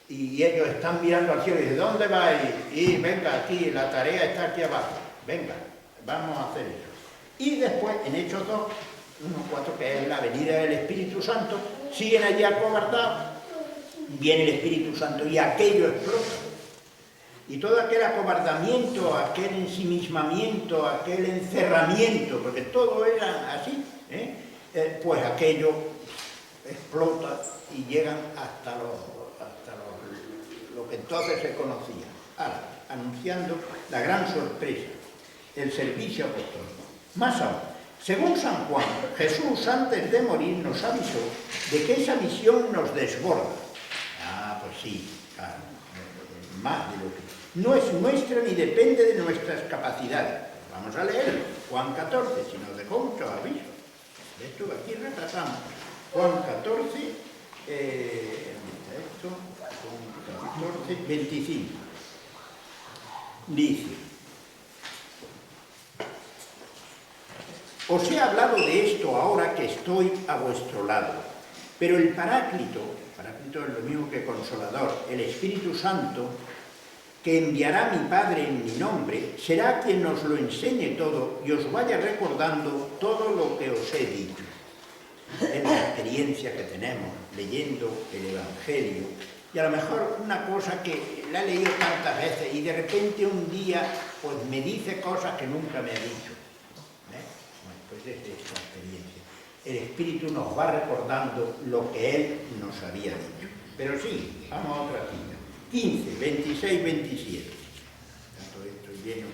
B: y ellos están mirando al cielo y dicen, ¿dónde vais? Y venga aquí, la tarea está aquí abajo. Venga, vamos a hacer eso. Y después, en Hechos 2, 1:4, que es la venida del Espíritu Santo, siguen allí acobardados. Viene el Espíritu Santo y aquello explota. Y todo aquel acobardamiento, aquel ensimismamiento, aquel encerramiento, porque todo era así, pues aquello explota y llegan hasta lo que entonces se conocía. Ahora, anunciando la gran sorpresa, el servicio apostólico. Más aún, según San Juan, Jesús antes de morir nos avisó de que esa misión nos desborda. Ah, pues sí, claro, más de lo que... No es nuestra ni depende de nuestras capacidades. Vamos a leerlo, Juan 14, si nos dejó muchos avisos. De hecho, aquí repasamos Juan 14, 25. Dice, os he hablado de esto ahora que estoy a vuestro lado, pero el Paráclito es lo mismo que Consolador, el Espíritu Santo, que enviará mi Padre en mi nombre, será quien nos lo enseñe todo y os vaya recordando todo lo que os he dicho. Es la experiencia que tenemos leyendo el Evangelio, y a lo mejor una cosa que la he leído tantas veces y de repente un día pues me dice cosas que nunca me ha dicho. Bueno, pues es esta experiencia. El Espíritu nos va recordando lo que Él nos había dicho. Pero sí, vamos a otra cita. 15, 26, 27. Todo esto lleno.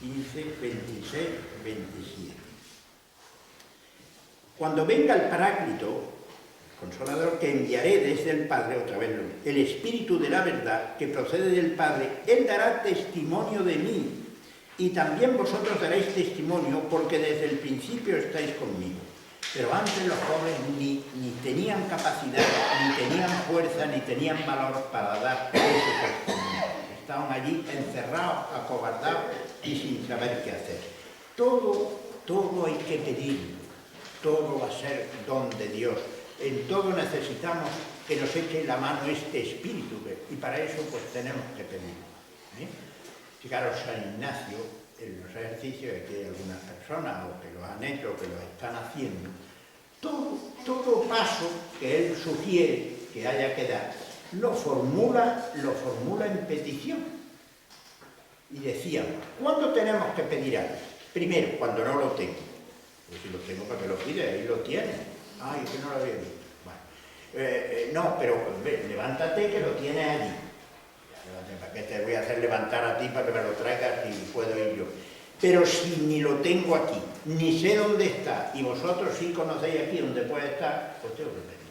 B: 15, 26, 27. Cuando venga el Paráclito, el Consolador, que enviaré desde el Padre, otra vez, el Espíritu de la verdad, que procede del Padre, Él dará testimonio de mí, y también vosotros daréis testimonio, porque desde el principio estáis conmigo. Pero antes los jóvenes ni tenían capacidad, ni tenían fuerza, ni tenían valor para dar ese testimonio. Estaban allí encerrados, acobardados y sin saber qué hacer. Todo hay que pedirlo. Todo va a ser don de Dios. En todo necesitamos que nos eche la mano este espíritu, y para eso pues tenemos que pedirlo. Fijaros, San Ignacio, en los ejercicios que hay algunas personas, o que los han hecho, o que los están haciendo, todo paso que él sugiere que haya que dar, lo formula en petición. Y decíamos, ¿cuándo tenemos que pedir algo? Primero, cuando no lo tengo. Pues si lo tengo, ¿para qué lo pide? Ahí lo tiene. Ay, es que no lo había visto. Bueno, no, pero levántate que lo tienes allí. ¿Para qué te voy a hacer levantar a ti para que me lo traigas si puedo ir yo? Pero si ni lo tengo aquí, ni sé dónde está, y vosotros sí conocéis aquí dónde puede estar, pues tengo que pedirlo.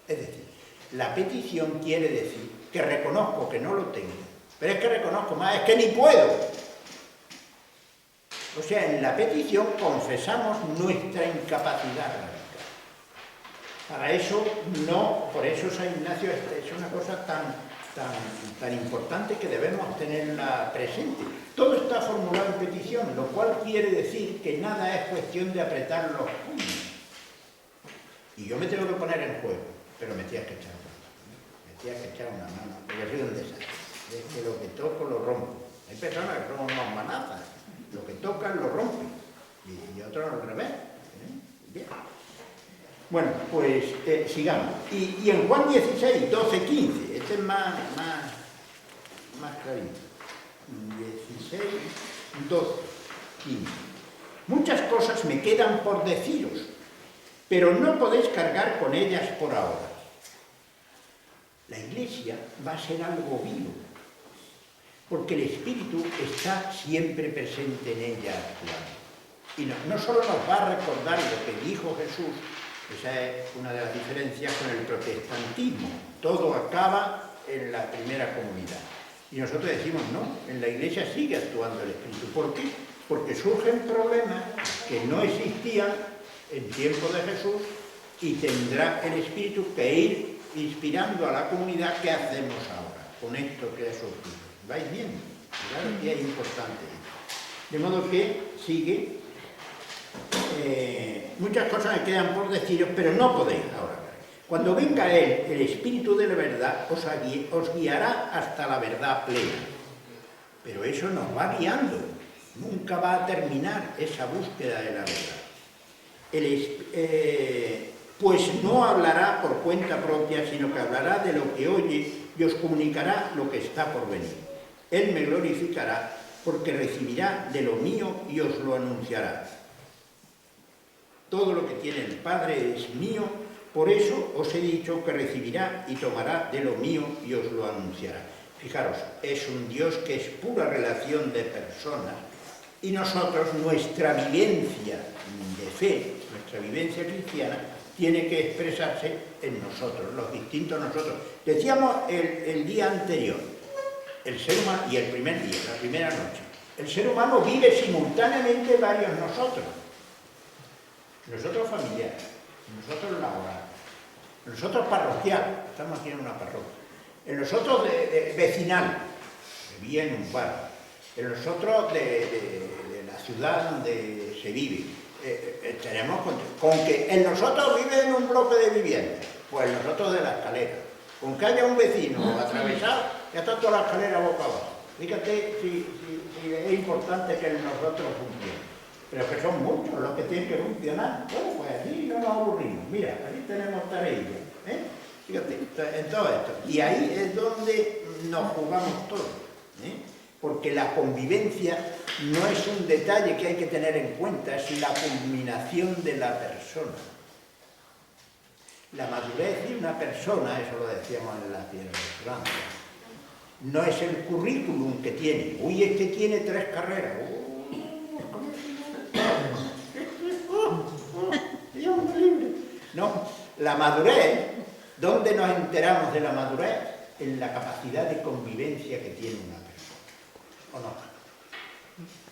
B: Es decir, la petición quiere decir que reconozco que no lo tengo, pero es que reconozco más, es que ni puedo. O sea, en la petición confesamos nuestra incapacidad radical. Para eso no, por eso San Ignacio es una cosa tan importante que debemos tenerla presente. Todo está formulado en petición, lo cual quiere decir que nada es cuestión de apretar los puños. Y yo me tengo que poner en juego, pero me tienes que echar una mano. Me tienes que echar una mano, porque soy un desastre. Es que lo que toco lo rompo. Hay personas que son unos manazas, lo que tocan lo rompen, y otros al revés. Bien. Bueno, pues sigamos. Y en Juan 16, 12, 15, este es más clarito. 16, 12, 15. Muchas cosas me quedan por deciros, pero no podéis cargar con ellas por ahora. La Iglesia va a ser algo vivo, porque el Espíritu está siempre presente en ella actuando. Y no solo nos va a recordar lo que dijo Jesús. Esa es una de las diferencias con el protestantismo. Todo acaba en la primera comunidad. Y nosotros decimos, no, en la Iglesia sigue actuando el Espíritu. ¿Por qué? Porque surgen problemas que no existían en tiempo de Jesús y tendrá el Espíritu que ir inspirando a la comunidad qué hacemos ahora con esto que ha surgido. ¿Vais viendo? Claro que es importante. De modo que sigue. Muchas cosas me quedan por deciros, pero no podéis ahora. Cuando venga Él, el Espíritu de la verdad, os guiará hasta la verdad plena. Pero eso nos va guiando. Nunca va a terminar esa búsqueda de la verdad. Pues no hablará por cuenta propia, sino que hablará de lo que oye y os comunicará lo que está por venir. Él me glorificará porque recibirá de lo mío y os lo anunciará. Todo lo que tiene el Padre es mío, por eso os he dicho que recibirá y tomará de lo mío y os lo anunciará. Fijaros, es un Dios que es pura relación de personas y nosotros, nuestra vivencia de fe, nuestra vivencia cristiana, tiene que expresarse en nosotros, los distintos nosotros. Decíamos el día anterior, el ser humano, y el primer día, la primera noche, el ser humano vive simultáneamente varios nosotros. Nosotros familiares, nosotros laborales, nosotros parroquiales, estamos aquí en una parroquia, en nosotros de vecinal, que vive en un barrio, en nosotros de la ciudad donde se vive. Tenemos con que en nosotros vive en un bloque de viviendas, pues en nosotros de la escalera. Con que haya un vecino atravesado, ya está toda la escalera boca abajo. Fíjate si es importante que en nosotros funcione. Pero que son muchos los que tienen que funcionar. Bueno, pues allí no nos aburrimos. Mira, allí tenemos tareas. Fíjate, en todo esto. Y ahí es donde nos jugamos todos. Porque la convivencia no es un detalle que hay que tener en cuenta, es la culminación de la persona. La madurez de una persona, eso lo decíamos en la Tierra de Francia, no es el currículum que tiene. Uy, este tiene 3 carreras. No, la madurez, ¿dónde nos enteramos de la madurez? En la capacidad de convivencia que tiene una persona. ¿O no?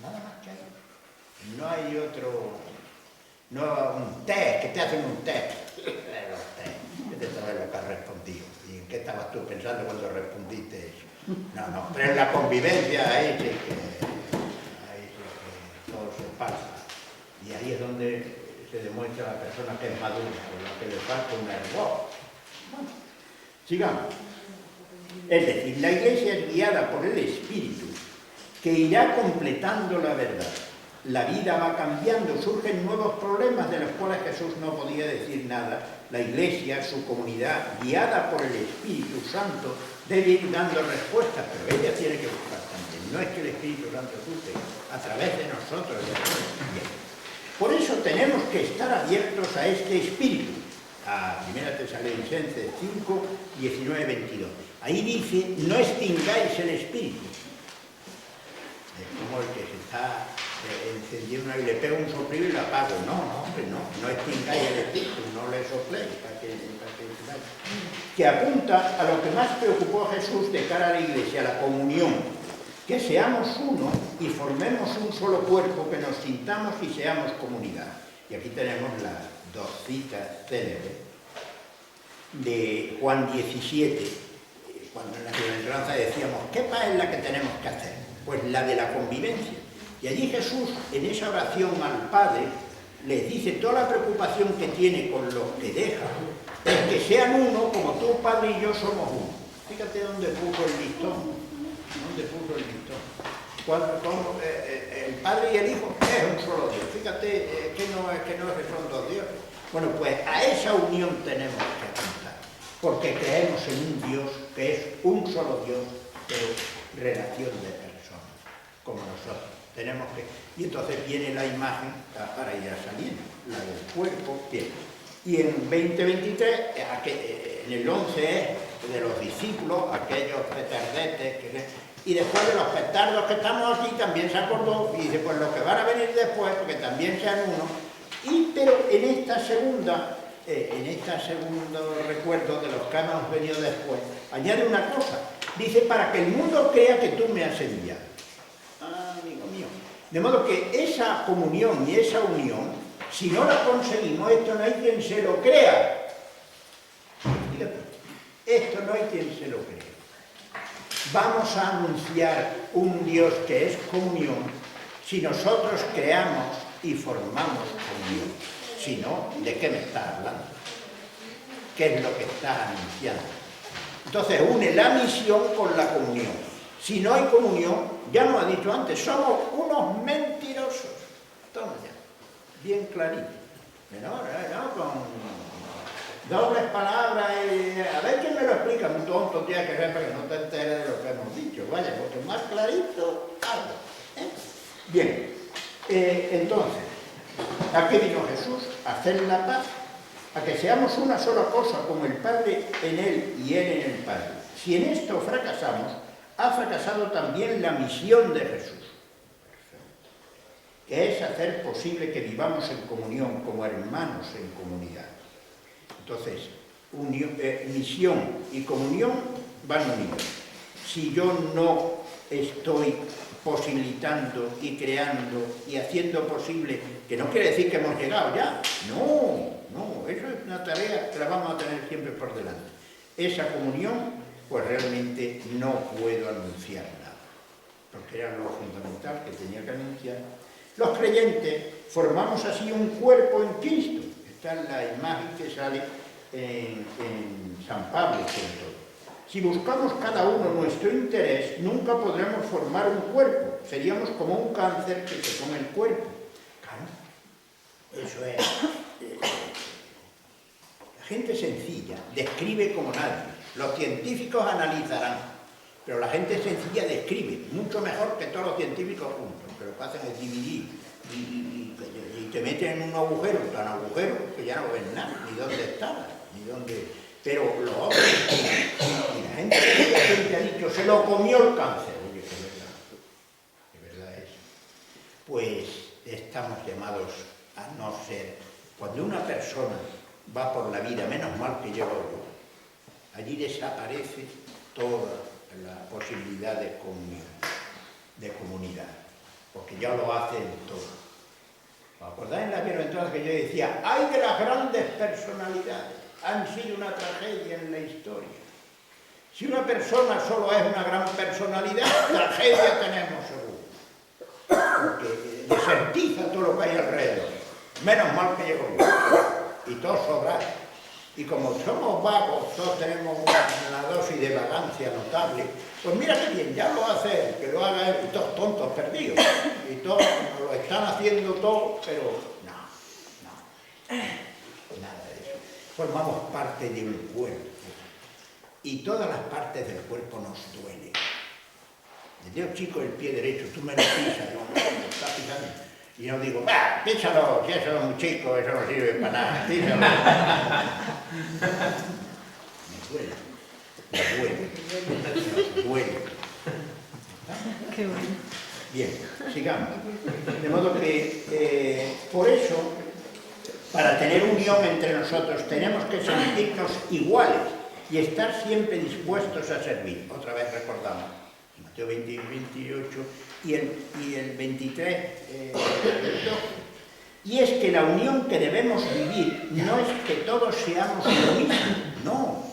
B: Nada más que ahí. No hay otro... No un test, que te hacen un test. Los test. ¿Qué te sabes lo que has respondido? ¿Y en qué estabas tú pensando cuando respondiste eso? No, pero en la convivencia ahí sí que todo se pasa. Y ahí es donde se demuestra a la persona que es madura, por lo que le falta un hervor. Bueno, Sigamos. Es decir, la Iglesia es guiada por el Espíritu, que irá completando la verdad. La vida va cambiando, surgen nuevos problemas de los cuales Jesús no podía decir nada. La Iglesia, su comunidad, guiada por el Espíritu Santo, debe ir dando respuestas, pero ella tiene que buscar también. No es que el Espíritu Santo surge a través de nosotros. Por eso tenemos que estar abiertos a este Espíritu. A 1 Tesalonicenses 5, 19, 22. Ahí dice, no extingáis el Espíritu. Es como el que se está encendiendo y le pega un soplillo y la apago. No, hombre, no extingáis el Espíritu, no le sopléis que apunta a lo que más preocupó a Jesús de cara a la Iglesia, la comunión, que seamos uno y formemos un solo cuerpo, que nos sintamos y seamos comunidad. Y aquí tenemos las dos citas célebres de Juan 17, cuando en la bienaventuranza decíamos, ¿qué paz es la que tenemos que hacer? Pues la de la convivencia. Y allí Jesús, en esa oración al Padre, les dice toda la preocupación que tiene con los que dejan, es que sean uno como tú, Padre, y yo somos uno. Fíjate dónde puso el listón. ¿Dónde puso el listón? El Padre y el Hijo es un solo Dios. Fíjate que no es que son dos dioses. Bueno, pues a esa unión tenemos que apuntar, porque creemos en un Dios que es un solo Dios, pero relación de personas, como nosotros. Tenemos que... Y entonces viene la imagen, para ir saliendo, la del cuerpo, bien. Y en 2023, en el 11 es de los discípulos, aquellos petardetes, y después de los petardos que estamos aquí, también se acordó, y dice, pues los que van a venir después, porque también sean uno. Pero en esta segunda segundo recuerdo de los que hemos venido después, añade una cosa, dice, para que el mundo crea que tú me has enviado. Amigo mío. De modo que esa comunión y esa unión, si no la conseguimos, esto no hay quien se lo crea. Fíjate, esto no hay quien se lo crea. Vamos a anunciar un Dios que es comunión si nosotros creamos y formamos comunión. Si no, ¿de qué me estás hablando? ¿Qué es lo que estás anunciando? Entonces une la misión con la comunión. Si no hay comunión, ya nos ha dicho antes, somos unos mentirosos. Toma ya. Bien clarito, no con dobles palabras, a ver quién me lo explica, un tonto tiene que ver para que no te enteres de lo que hemos dicho, vaya, porque más clarito, algo. Bien, entonces, ¿a qué vino Jesús? A hacer la paz, a que seamos una sola cosa, como el Padre en Él y Él en el Padre. Si en esto fracasamos, ha fracasado también la misión de Jesús, que es hacer posible que vivamos en comunión, como hermanos en comunidad. Entonces, misión y comunión van unidos. Si yo no estoy posibilitando y creando y haciendo posible, que no quiere decir que hemos llegado ya, no, eso es una tarea que la vamos a tener siempre por delante. Esa comunión, pues realmente no puedo anunciar nada, porque era lo fundamental que tenía que anunciar. Los creyentes formamos así un cuerpo en Cristo. Esta es la imagen que sale en San Pablo, sobre todo. Si buscamos cada uno nuestro interés, nunca podremos formar un cuerpo. Seríamos como un cáncer que se come el cuerpo. Claro, eso es. La gente sencilla describe como nadie. Los científicos analizarán, pero la gente sencilla describe mucho mejor que todos los científicos juntos. Pero lo que hacen es dividir y te meten en un agujero, tan agujero que ya no ven nada, ni dónde estaba, ni dónde... Pero los otros, y la gente que ha dicho, se lo comió el cáncer. Oye, qué verdad es. Pues estamos llamados a no ser... Cuando una persona va por la vida, menos mal que llevo yo, allí desaparece toda la posibilidad de comunión, de comunidad, porque ya lo hacen todo. ¿Os acordáis en la bienaventuranza que yo decía, hay de las grandes personalidades, han sido una tragedia en la historia? Si una persona solo es una gran personalidad, tragedia tenemos seguro, porque desertiza todo lo que hay alrededor. Menos mal que llego yo, y todos sobran. Y como somos vagos, todos tenemos una dosis de vagancia notable, pues mira qué bien, ya lo hace él, que lo haga él, y todos tontos perdidos, y todos lo están haciendo todo, pero no, nada de eso. Formamos parte de un cuerpo, y todas las partes del cuerpo nos duelen. El dedo chico del pie derecho, tú me lo pisas, no, me estás pisando. Y no digo, ¡bah! Písalo, si eso es muy chico, eso no sirve para nada, písalo. Me duele.
C: Qué bueno.
B: Bien, sigamos. De modo que, por eso, para tener unión entre nosotros, tenemos que sentirnos iguales y estar siempre dispuestos a servir. Otra vez recordamos, Mateo 20 y 28, y el 23, y es que la unión que debemos vivir no es que todos seamos lo mismo, no.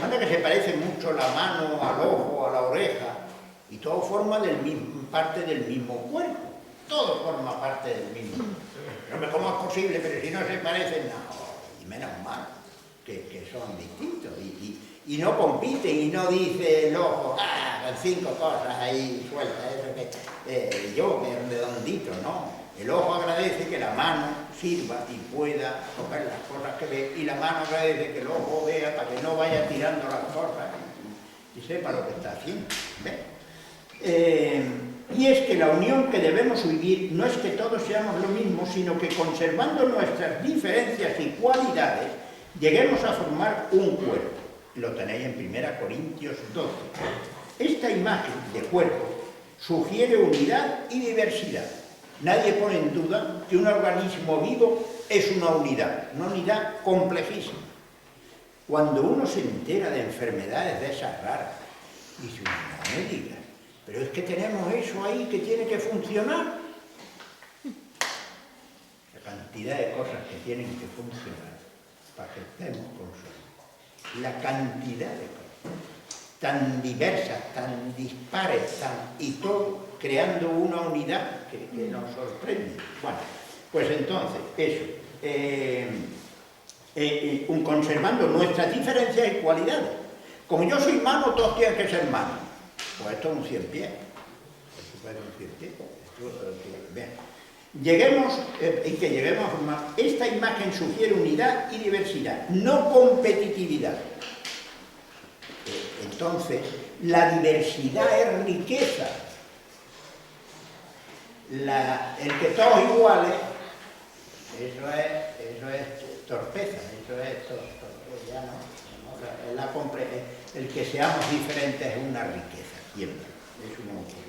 B: Anda que se parece mucho la mano al ojo, a la oreja, y todo forma parte del mismo cuerpo, todo forma parte del mismo. No, ¿cómo es posible? Pero si no se parecen, no, y menos mal que son distintos, y no compiten, y no dice el ojo, con 5 cosas ahí sueltas, eso que yo, que es redondito, no. El ojo agradece que la mano sirva y pueda coger las cosas que ve, y la mano agradece que el ojo vea para que no vaya tirando las cosas y sepa lo que está haciendo. Y es que la unión que debemos vivir no es que todos seamos lo mismo, sino que conservando nuestras diferencias y cualidades, lleguemos a formar un cuerpo. Lo tenéis en 1 Corintios 12. Esta imagen de cuerpo sugiere unidad y diversidad. Nadie pone en duda que un organismo vivo es una unidad complejísima. Cuando uno se entera de enfermedades de esas raras, dice, no me digas, pero es que tenemos eso ahí que tiene que funcionar. La cantidad de cosas que tienen que funcionar para que estemos con su... La cantidad de cosas tan diversas, tan dispares, y todo creando una unidad que nos sorprende. Bueno, pues entonces, eso, conservando nuestras diferencias y cualidades. Como yo soy mano, todos tienen que ser manos. Pues esto es un 100 pies. Esto es un 100 pies. Lleguemos a formar. Esta imagen sugiere unidad y diversidad, no competitividad. Entonces, la diversidad es riqueza. El que todos iguales, eso es torpeza, eso es ya no. El que seamos diferentes es una riqueza, siempre. Es una riqueza.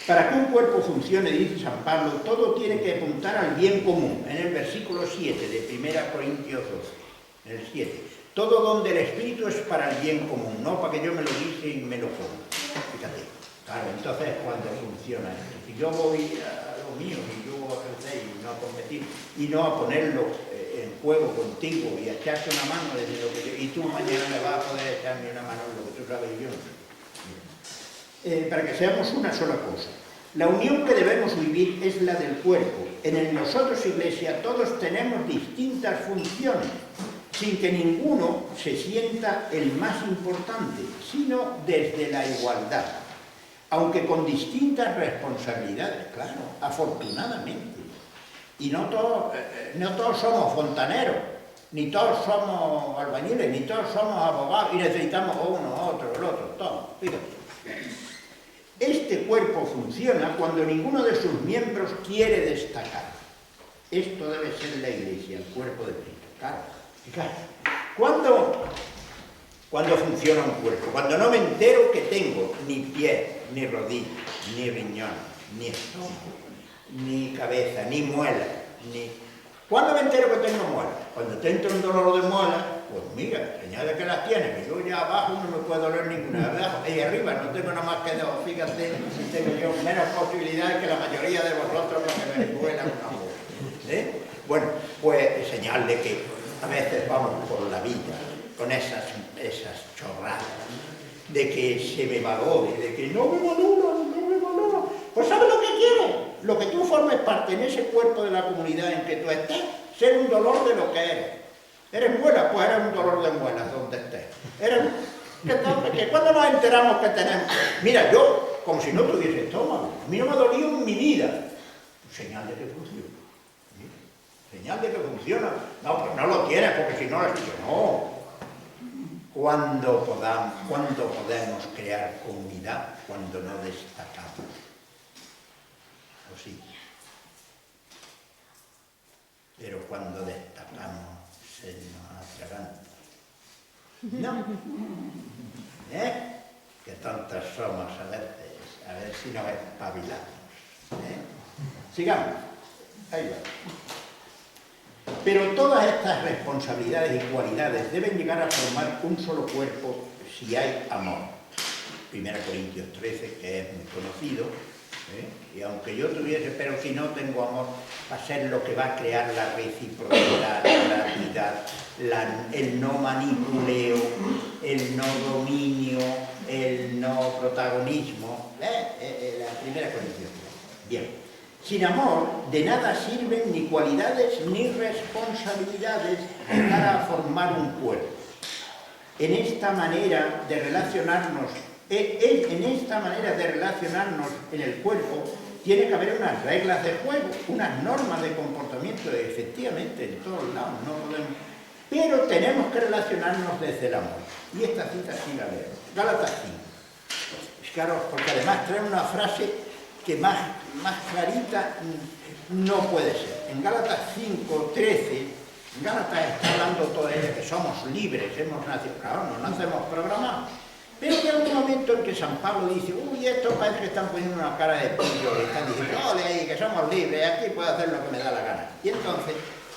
B: Para que un cuerpo funcione, dice San Pablo, todo tiene que apuntar al bien común. En el versículo 7 de 1 Corintios 12, en el 7. Todo don del Espíritu es para el bien común, no para que yo me lo dice y me lo ponga. Fíjate. Claro, entonces es cuando funciona esto. Si yo voy a lo mío y yo a crecer y no a competir y no a ponerlo en juego contigo y a echarte una mano desde lo que y tú mañana me vas a poder echarme una mano en lo que tú sabes y yo no. Para que seamos una sola cosa. La unión que debemos vivir es la del cuerpo. En el nosotros, Iglesia, todos tenemos distintas funciones, sin que ninguno se sienta el más importante, sino desde la igualdad, aunque con distintas responsabilidades, claro, afortunadamente. Y no todos somos fontaneros, ni todos somos albañiles, ni todos somos abogados, y necesitamos uno, otro, el otro, todos. Fíjate. Este cuerpo funciona cuando ninguno de sus miembros quiere destacar. Esto debe ser la Iglesia, el cuerpo de Cristo. Claro. ¿Cuándo funciona un cuerpo? Cuando no me entero que tengo ni pie, ni rodilla, ni riñón, ni estómago, ni cabeza, ni muela, ¿Cuándo me entero que tengo muela? Cuando te entra un dolor de muela, pues mira, señala que las tienes, que yo ya abajo no me puede doler ninguna, abajo y arriba no tengo nada más que dos, fíjate, tengo yo menos posibilidades que la mayoría de vosotros para que me duela una muela. Bueno, pues señal de que a veces vamos por la vida con esas chorradas, de que se me valore, de que no me valora. Pues ¿sabes lo que quiero? Lo que tú formes parte en ese cuerpo de la comunidad en que tú estés, ser un dolor de lo que eres. ¿Eres muela? Pues eres un dolor de muelas donde estés. Que cuando nos enteramos que tenemos... Mira, yo, como si no tuviese estómago, a mí no me ha dolido en mi vida. Señal de que funciona. Señal de que funciona. No, pues no lo tienes, porque si no lo digo, no. Cuando podemos crear comunidad, cuando no destacamos. ¿O sí? Pero cuando destacamos, se nos atraganta. No. Que tontos somos a veces, a ver si nos espabilamos. Sigamos. Ahí va. Pero todas estas responsabilidades y cualidades deben llegar a formar un solo cuerpo si hay amor. 1 Corintios 13, que es muy conocido, y aunque yo tuviese, pero si no tengo amor, va a ser lo que va a crear la reciprocidad, la unidad, el no manipuleo, el no dominio, el no protagonismo. La 1 Corintios 13. Bien. Sin amor, de nada sirven ni cualidades ni responsabilidades para formar un cuerpo. En esta manera de relacionarnos, en el cuerpo, tiene que haber unas reglas de juego, unas normas de comportamiento, efectivamente, en todos lados, no podemos... Pero tenemos que relacionarnos desde el amor. Y esta cita sí la leo. Gálatas 5. Claro, porque además trae una frase que más clarita no puede ser. En Gálatas 5:13, Gálatas está hablando todo de que somos libres, hemos nacido, claro, no nacemos programados. Pero que hay un momento en que San Pablo dice, uy, estos parece que están poniendo una cara de pillo, y están diciendo, ole ahí, que somos libres, aquí puedo hacer lo que me da la gana. Y entonces,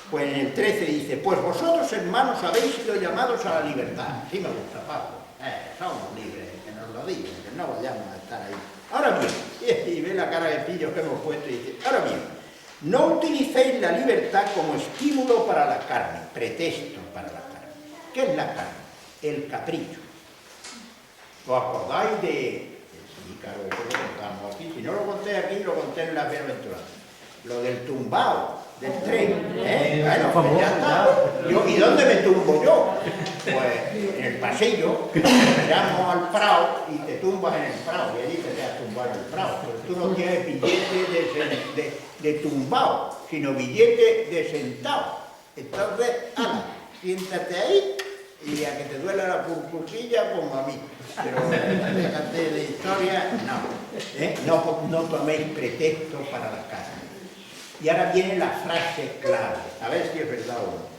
B: pues en el 13 dice, pues vosotros, hermanos, habéis sido llamados a la libertad. Sí me gusta, Pablo, somos libres, que nos lo digan, que no vayamos a estar ahí. Ahora bien, y ve la cara de pillo que hemos puesto y dice, ahora bien, no utilicéis la libertad como estímulo para la carne, pretexto para la carne. ¿Qué es la carne? El capricho. ¿Os acordáis de...? Sí, claro, eso lo contamos aquí. Si no lo conté aquí, lo conté en las bienaventuranzas. Lo del tumbao, del tren. Bueno, pues ya está. ¿Y dónde me tumbo yo? Pues en el pasillo, miramos al prado y te tumbas en el prado. Y allí te vas a tumbar en el prado. Pero tú no tienes billete de tumbao, sino billete de sentado. Entonces, siéntate ahí y a que te duela la purpurilla como a mí. Pero déjate de historia, no. No toméis pretexto para la carne. Y ahora viene la frase clave, a ver si es verdad o no.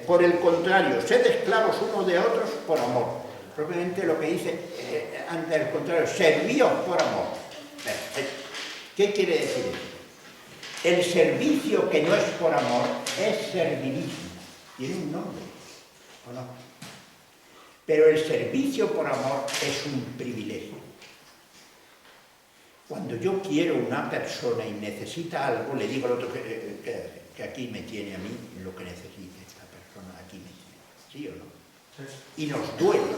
B: Por el contrario, sed esclavos unos de otros por amor. Propiamente lo que dice, ante el contrario, servíos por amor. Perfecto. ¿Qué quiere decir eso? El servicio que no es por amor es servilismo. Tiene un nombre, ¿o no? Pero el servicio por amor es un privilegio. Cuando yo quiero una persona y necesita algo, le digo al otro que aquí me tiene a mí lo que necesite esta persona, aquí me tiene. ¿Sí o no? Sí. Y nos duele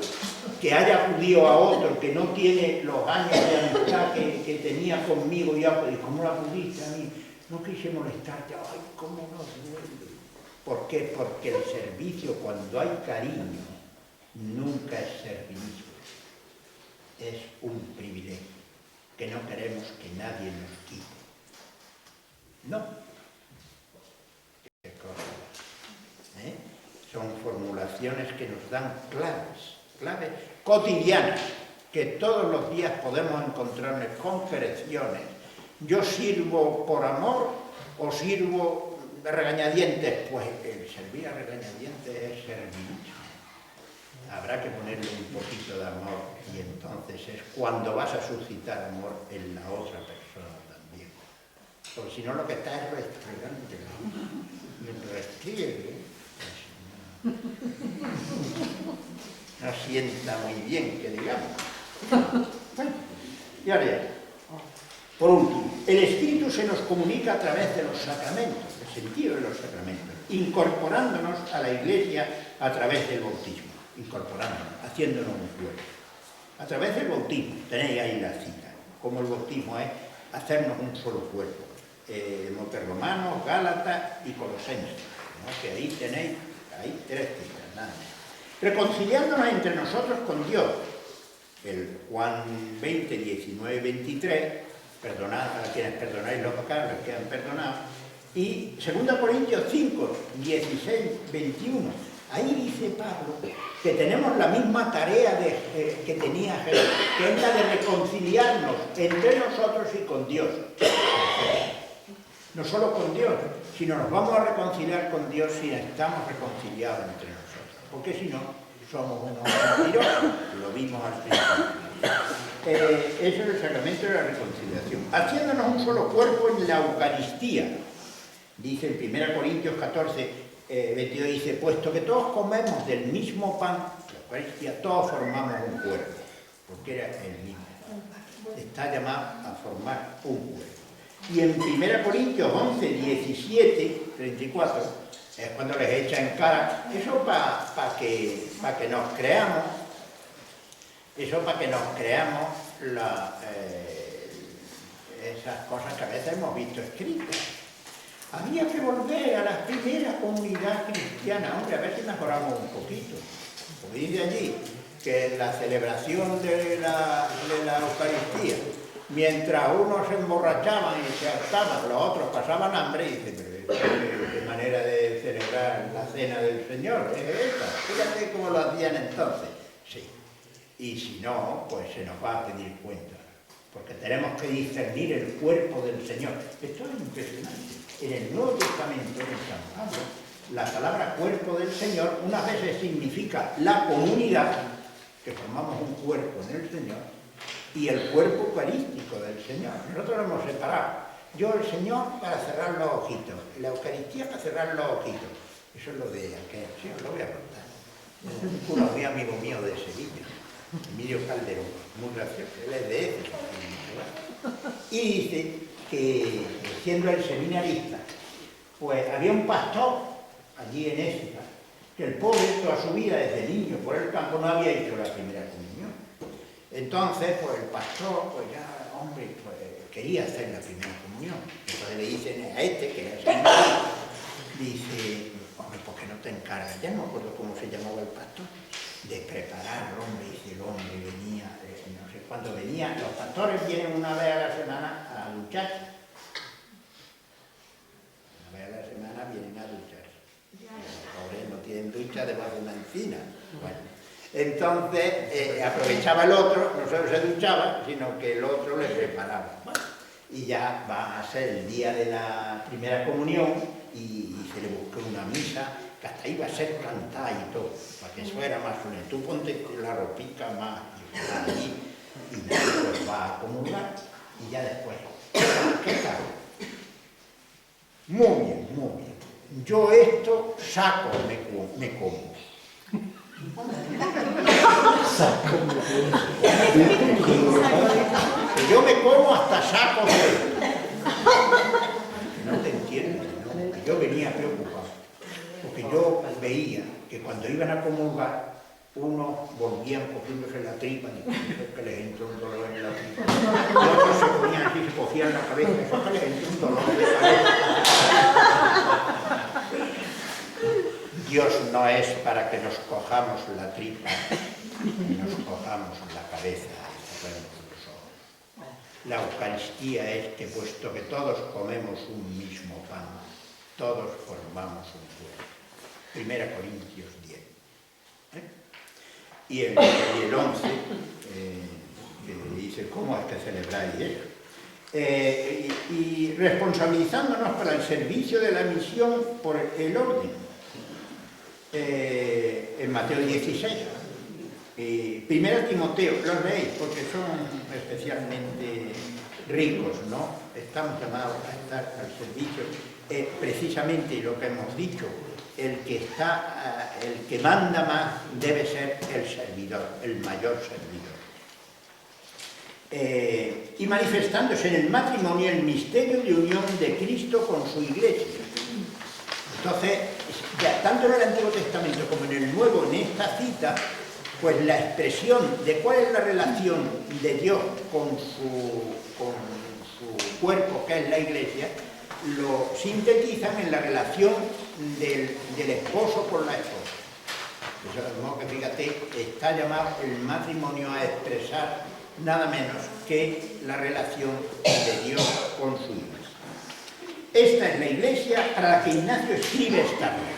B: que haya acudido a otro que no tiene los años de amistad que tenía conmigo, y ¿cómo lo acudiste a mí? No quise molestarte. Ay, cómo nos duele. ¿Por qué? Porque el servicio, cuando hay cariño, nunca es servilismo. Es un privilegio que no queremos que nadie nos quite. No. ¿Qué cosa? Son formulaciones que nos dan claves cotidianas, que todos los días podemos encontrarnos con correcciones. Yo sirvo por amor o sirvo de regañadientes. Pues el servir a regañadientes es servilismo. Habrá que ponerle un poquito de amor, y entonces es cuando vas a suscitar amor en la otra persona también. Porque si no, lo que está es restregante. Y el restriegue no sienta muy bien, que digamos. Bueno, y ahora ya. Por último, el Espíritu se nos comunica a través de los sacramentos, el sentido de los sacramentos, incorporándonos a la Iglesia a través del bautismo. Incorporándonos, haciéndonos un cuerpo. A través del bautismo, tenéis ahí la cita, como el bautismo es hacernos un solo cuerpo. Romanos, Gálatas y Colosenses, ¿no? Que ahí tenéis, 3 citas, nada menos. Reconciliándonos entre nosotros con Dios. El Juan 20, 19, 23, perdonad a quienes perdonáis los pecados, los que han perdonado. Y 2 Corintios 5, 16, 21. Ahí dice Pablo que tenemos la misma tarea que tenía Jesús, que es la de reconciliarnos entre nosotros y con Dios. No solo con Dios, sino nos vamos a reconciliar con Dios si estamos reconciliados entre nosotros. Porque si no, somos unos mentirosos, lo vimos al principio. Eso es el sacramento de la reconciliación. Haciéndonos un solo cuerpo en la Eucaristía. Dice en 1 Corintios 14, 22, dice, puesto que todos comemos del mismo pan, la Eucaristía, todos formamos un cuerpo, porque era el mismo. Está llamado a formar un cuerpo. Y en 1 Corintios 11, 17, 34, es cuando les echa en cara, eso para que nos creamos, esas cosas que a veces hemos visto escritas. Había que volver a la primera comunidad cristiana, hombre, a ver si mejoramos un poquito. Como dice allí, que en la celebración de la Eucaristía, mientras unos se emborrachaban y se hartaban, los otros pasaban hambre, y dicen, pero qué manera de celebrar la cena del Señor es esta. Fíjate cómo lo hacían entonces. Sí. Y si no, pues se nos va a pedir cuenta, porque tenemos que discernir el cuerpo del Señor. Esto es impresionante. En el Nuevo Testamento, en San Pablo, la palabra cuerpo del Señor unas veces significa la comunidad, que formamos un cuerpo en el Señor, y el cuerpo eucarístico del Señor. Nosotros lo hemos separado. Yo, el Señor, para cerrar los ojitos, la Eucaristía para cerrar los ojitos. Eso es lo de aquel, sí, os lo voy a contar. Un cura muy amigo mío de Sevilla, Emilio Calderón, muy gracioso, él es de Éfeso, y dice que, siendo el seminarista, pues había un pastor allí en Éfeso, que el pobre toda su vida desde niño por el campo no había hecho la primera comunión. Entonces, pues el pastor, pues ya, hombre, pues quería hacer la primera comunión. Entonces le dicen a este, que era el seminarista, dice, hombre, ¿por qué no te encargas? Ya no me acuerdo cómo se llamaba el pastor, de preparar, hombre, y si el hombre venía, no sé cuándo venía, los pastores vienen una vez a la semana a ducharse. Una vez a la semana vienen a ducharse. Los pobres no tienen ducha debajo de una encina. Bueno, entonces aprovechaba el otro, no solo se duchaba, sino que el otro le preparaba. Bueno, y ya va a ser el día de la primera comunión y se le buscó una misa que hasta iba a ser cantada y todo, para que eso era más solemne. Tú ponte la ropica más allí y después va a comulgar y ya después. ¿Qué tal? Muy bien, muy bien. Yo esto saco, me como. Yo me como hasta saco de... No te entiendes, ¿no? Yo venía preocupado, porque yo veía que cuando iban a comulgar, unos volvían cogiéndose la tripa, y eso que les entró un dolor en la tripa. Y otros se ponían así, se cogían la cabeza, eso que les entró un dolor de cabeza. Dios no es para que nos cojamos la tripa, y nos cojamos la cabeza. La Eucaristía es que, puesto que todos comemos un mismo pan, todos formamos un cuerpo. 1 Corintios 10. Y el 11 dice, ¿cómo es que celebráis eso? Y responsabilizándonos para el servicio de la misión por el orden. En Mateo 16. 1 Timoteo, los leéis porque son especialmente ricos, ¿no? Estamos llamados a estar al servicio, precisamente lo que hemos dicho, el que manda más debe ser el servidor, el mayor servidor. Y manifestándose en el matrimonio el misterio de unión de Cristo con su Iglesia. Entonces, ya, tanto en el Antiguo Testamento como en el Nuevo, en esta cita, pues la expresión de cuál es la relación de Dios con su cuerpo, que es la Iglesia, lo sintetizan en la relación del esposo con la esposa. De modo que fíjate, está llamado el matrimonio a expresar nada menos que la relación de Dios con su Iglesia. Esta es la Iglesia para la que Ignacio escribe esta regla.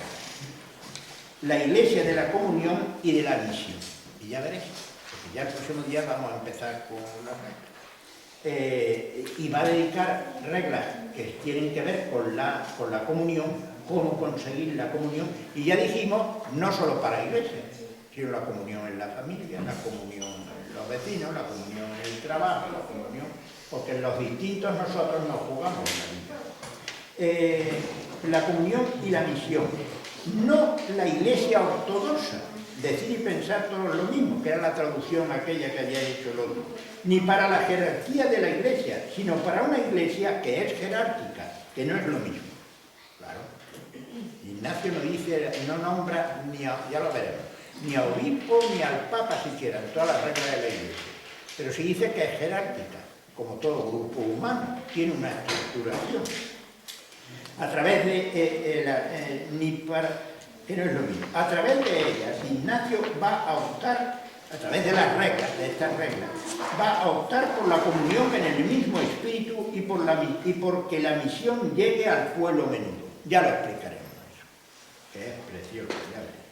B: La Iglesia de la comunión y de la misión. Y ya veréis, porque ya el próximo día vamos a empezar con las reglas. Y va a dedicar reglas que tienen que ver con la comunión, cómo conseguir la comunión. Y ya dijimos, no solo para la Iglesia, sino la comunión en la familia, la comunión en los vecinos, la comunión en el trabajo, la comunión, porque en los distintos nosotros nos jugamos la vida. La comunión y la misión. No la Iglesia ortodoxa, decir y pensar todos lo mismo, que era la traducción aquella que había hecho el otro, ni para la jerarquía de la Iglesia, sino para una Iglesia que es jerárquica, que no es lo mismo. Claro. Ignacio no dice, no nombra, ya lo veremos, ni a obispo ni al papa siquiera, en todas las reglas de la Iglesia. Pero sí dice que es jerárquica, como todo grupo humano, tiene una estructuración. A través de que no es lo mismo. A través de ellas, Ignacio va a optar, a través de las reglas, de estas reglas, va a optar por la comunión en el mismo espíritu y porque la misión llegue al pueblo menudo. Ya lo explicaremos eso, que es precioso, ya veréis.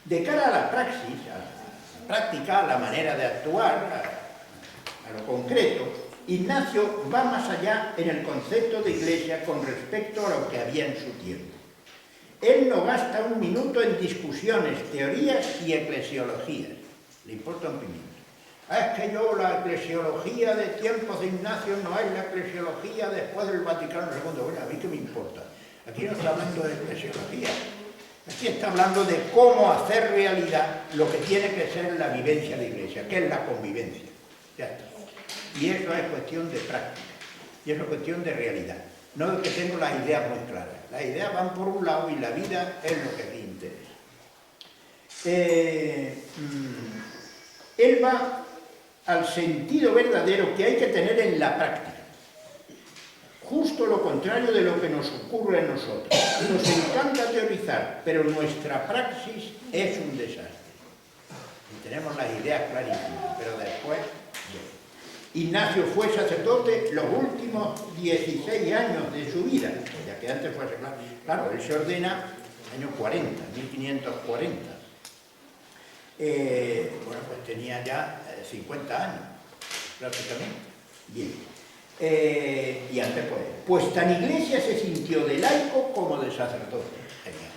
B: De cara a la praxis, a la práctica, a la manera de actuar, a lo concreto, Ignacio va más allá en el concepto de Iglesia con respecto a lo que había en su tiempo. Él no gasta un minuto en discusiones, teorías y eclesiologías. Le importa un pimiento. Es que la eclesiología de tiempos de Ignacio no es la eclesiología después del Vaticano II. Bueno, a mí qué me importa. Aquí no está hablando de eclesiología. Aquí está hablando de cómo hacer realidad lo que tiene que ser la vivencia de Iglesia, que es la convivencia. Ya está. Y eso es cuestión de práctica, y eso es cuestión de realidad. No de que tengo las ideas muy claras. Las ideas van por un lado y la vida es lo que aquí interesa. Él va al sentido verdadero que hay que tener en la práctica. Justo lo contrario de lo que nos ocurre a nosotros. Nos encanta teorizar, pero nuestra praxis es un desastre. Y tenemos las ideas clarísimas, pero después... Ignacio fue sacerdote los últimos 16 años de su vida, ya que antes fue secular. Claro, él se ordena en el año 40, 1540. Bueno, pues tenía ya 50 años, prácticamente. Bien. Y antes pues tan Iglesia se sintió de laico como de sacerdote. Genial.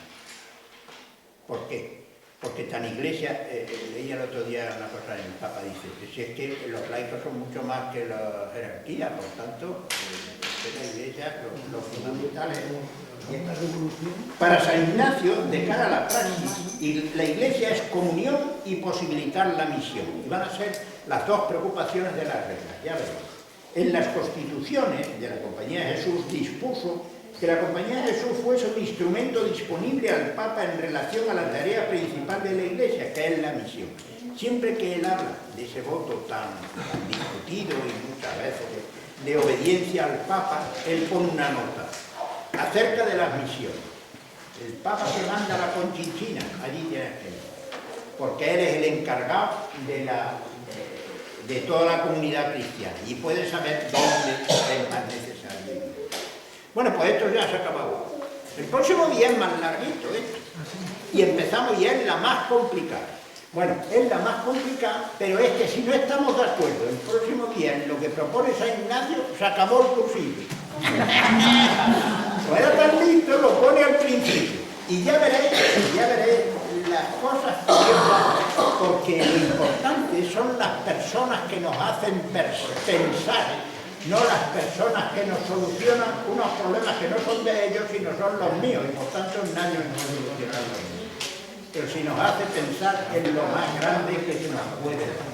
B: ¿Por qué? Porque tan Iglesia, leía el otro día una cosa en el Papa, dice que si es que los laicos son mucho más que la jerarquía, por tanto, la Iglesia, lo fundamental es esta revolución. Para San Ignacio, de cara a la praxis, la Iglesia es comunión y posibilitar la misión. Y van a ser las dos preocupaciones de las reglas, ya veréis. En las constituciones de la Compañía de Jesús dispuso que la Compañía de Jesús fuese un instrumento disponible al Papa en relación a la tarea principal de la Iglesia, que es la misión. Siempre que él habla de ese voto tan discutido y muchas veces de obediencia al Papa, él pone una nota acerca de las misiones. El Papa te manda a la Conchinchina, allí tienes que ir, porque eres el encargado de toda la comunidad cristiana y puedes saber dónde es más necesario ir. Bueno, pues esto ya se ha acabado. El próximo día es más larguito, y empezamos, y es la más complicada. Bueno, es la más complicada, pero es que si no estamos de acuerdo el próximo día en lo que propone San Ignacio, se acabó el cursillo. No era tan listo, lo pone al principio. Y ya veréis las cosas curiosas, porque lo importante son las personas que nos hacen pensar, no las personas que nos solucionan unos problemas que no son de ellos, sino son los míos, y por tanto nadie nos soluciona los míos. Pero si nos hace pensar en lo más grande que se nos puede dar.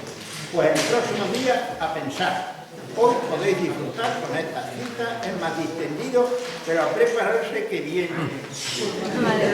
B: Pues el próximo día a pensar. Hoy podéis disfrutar con esta cita, es más distendido, pero a prepararse que viene.
C: Vale.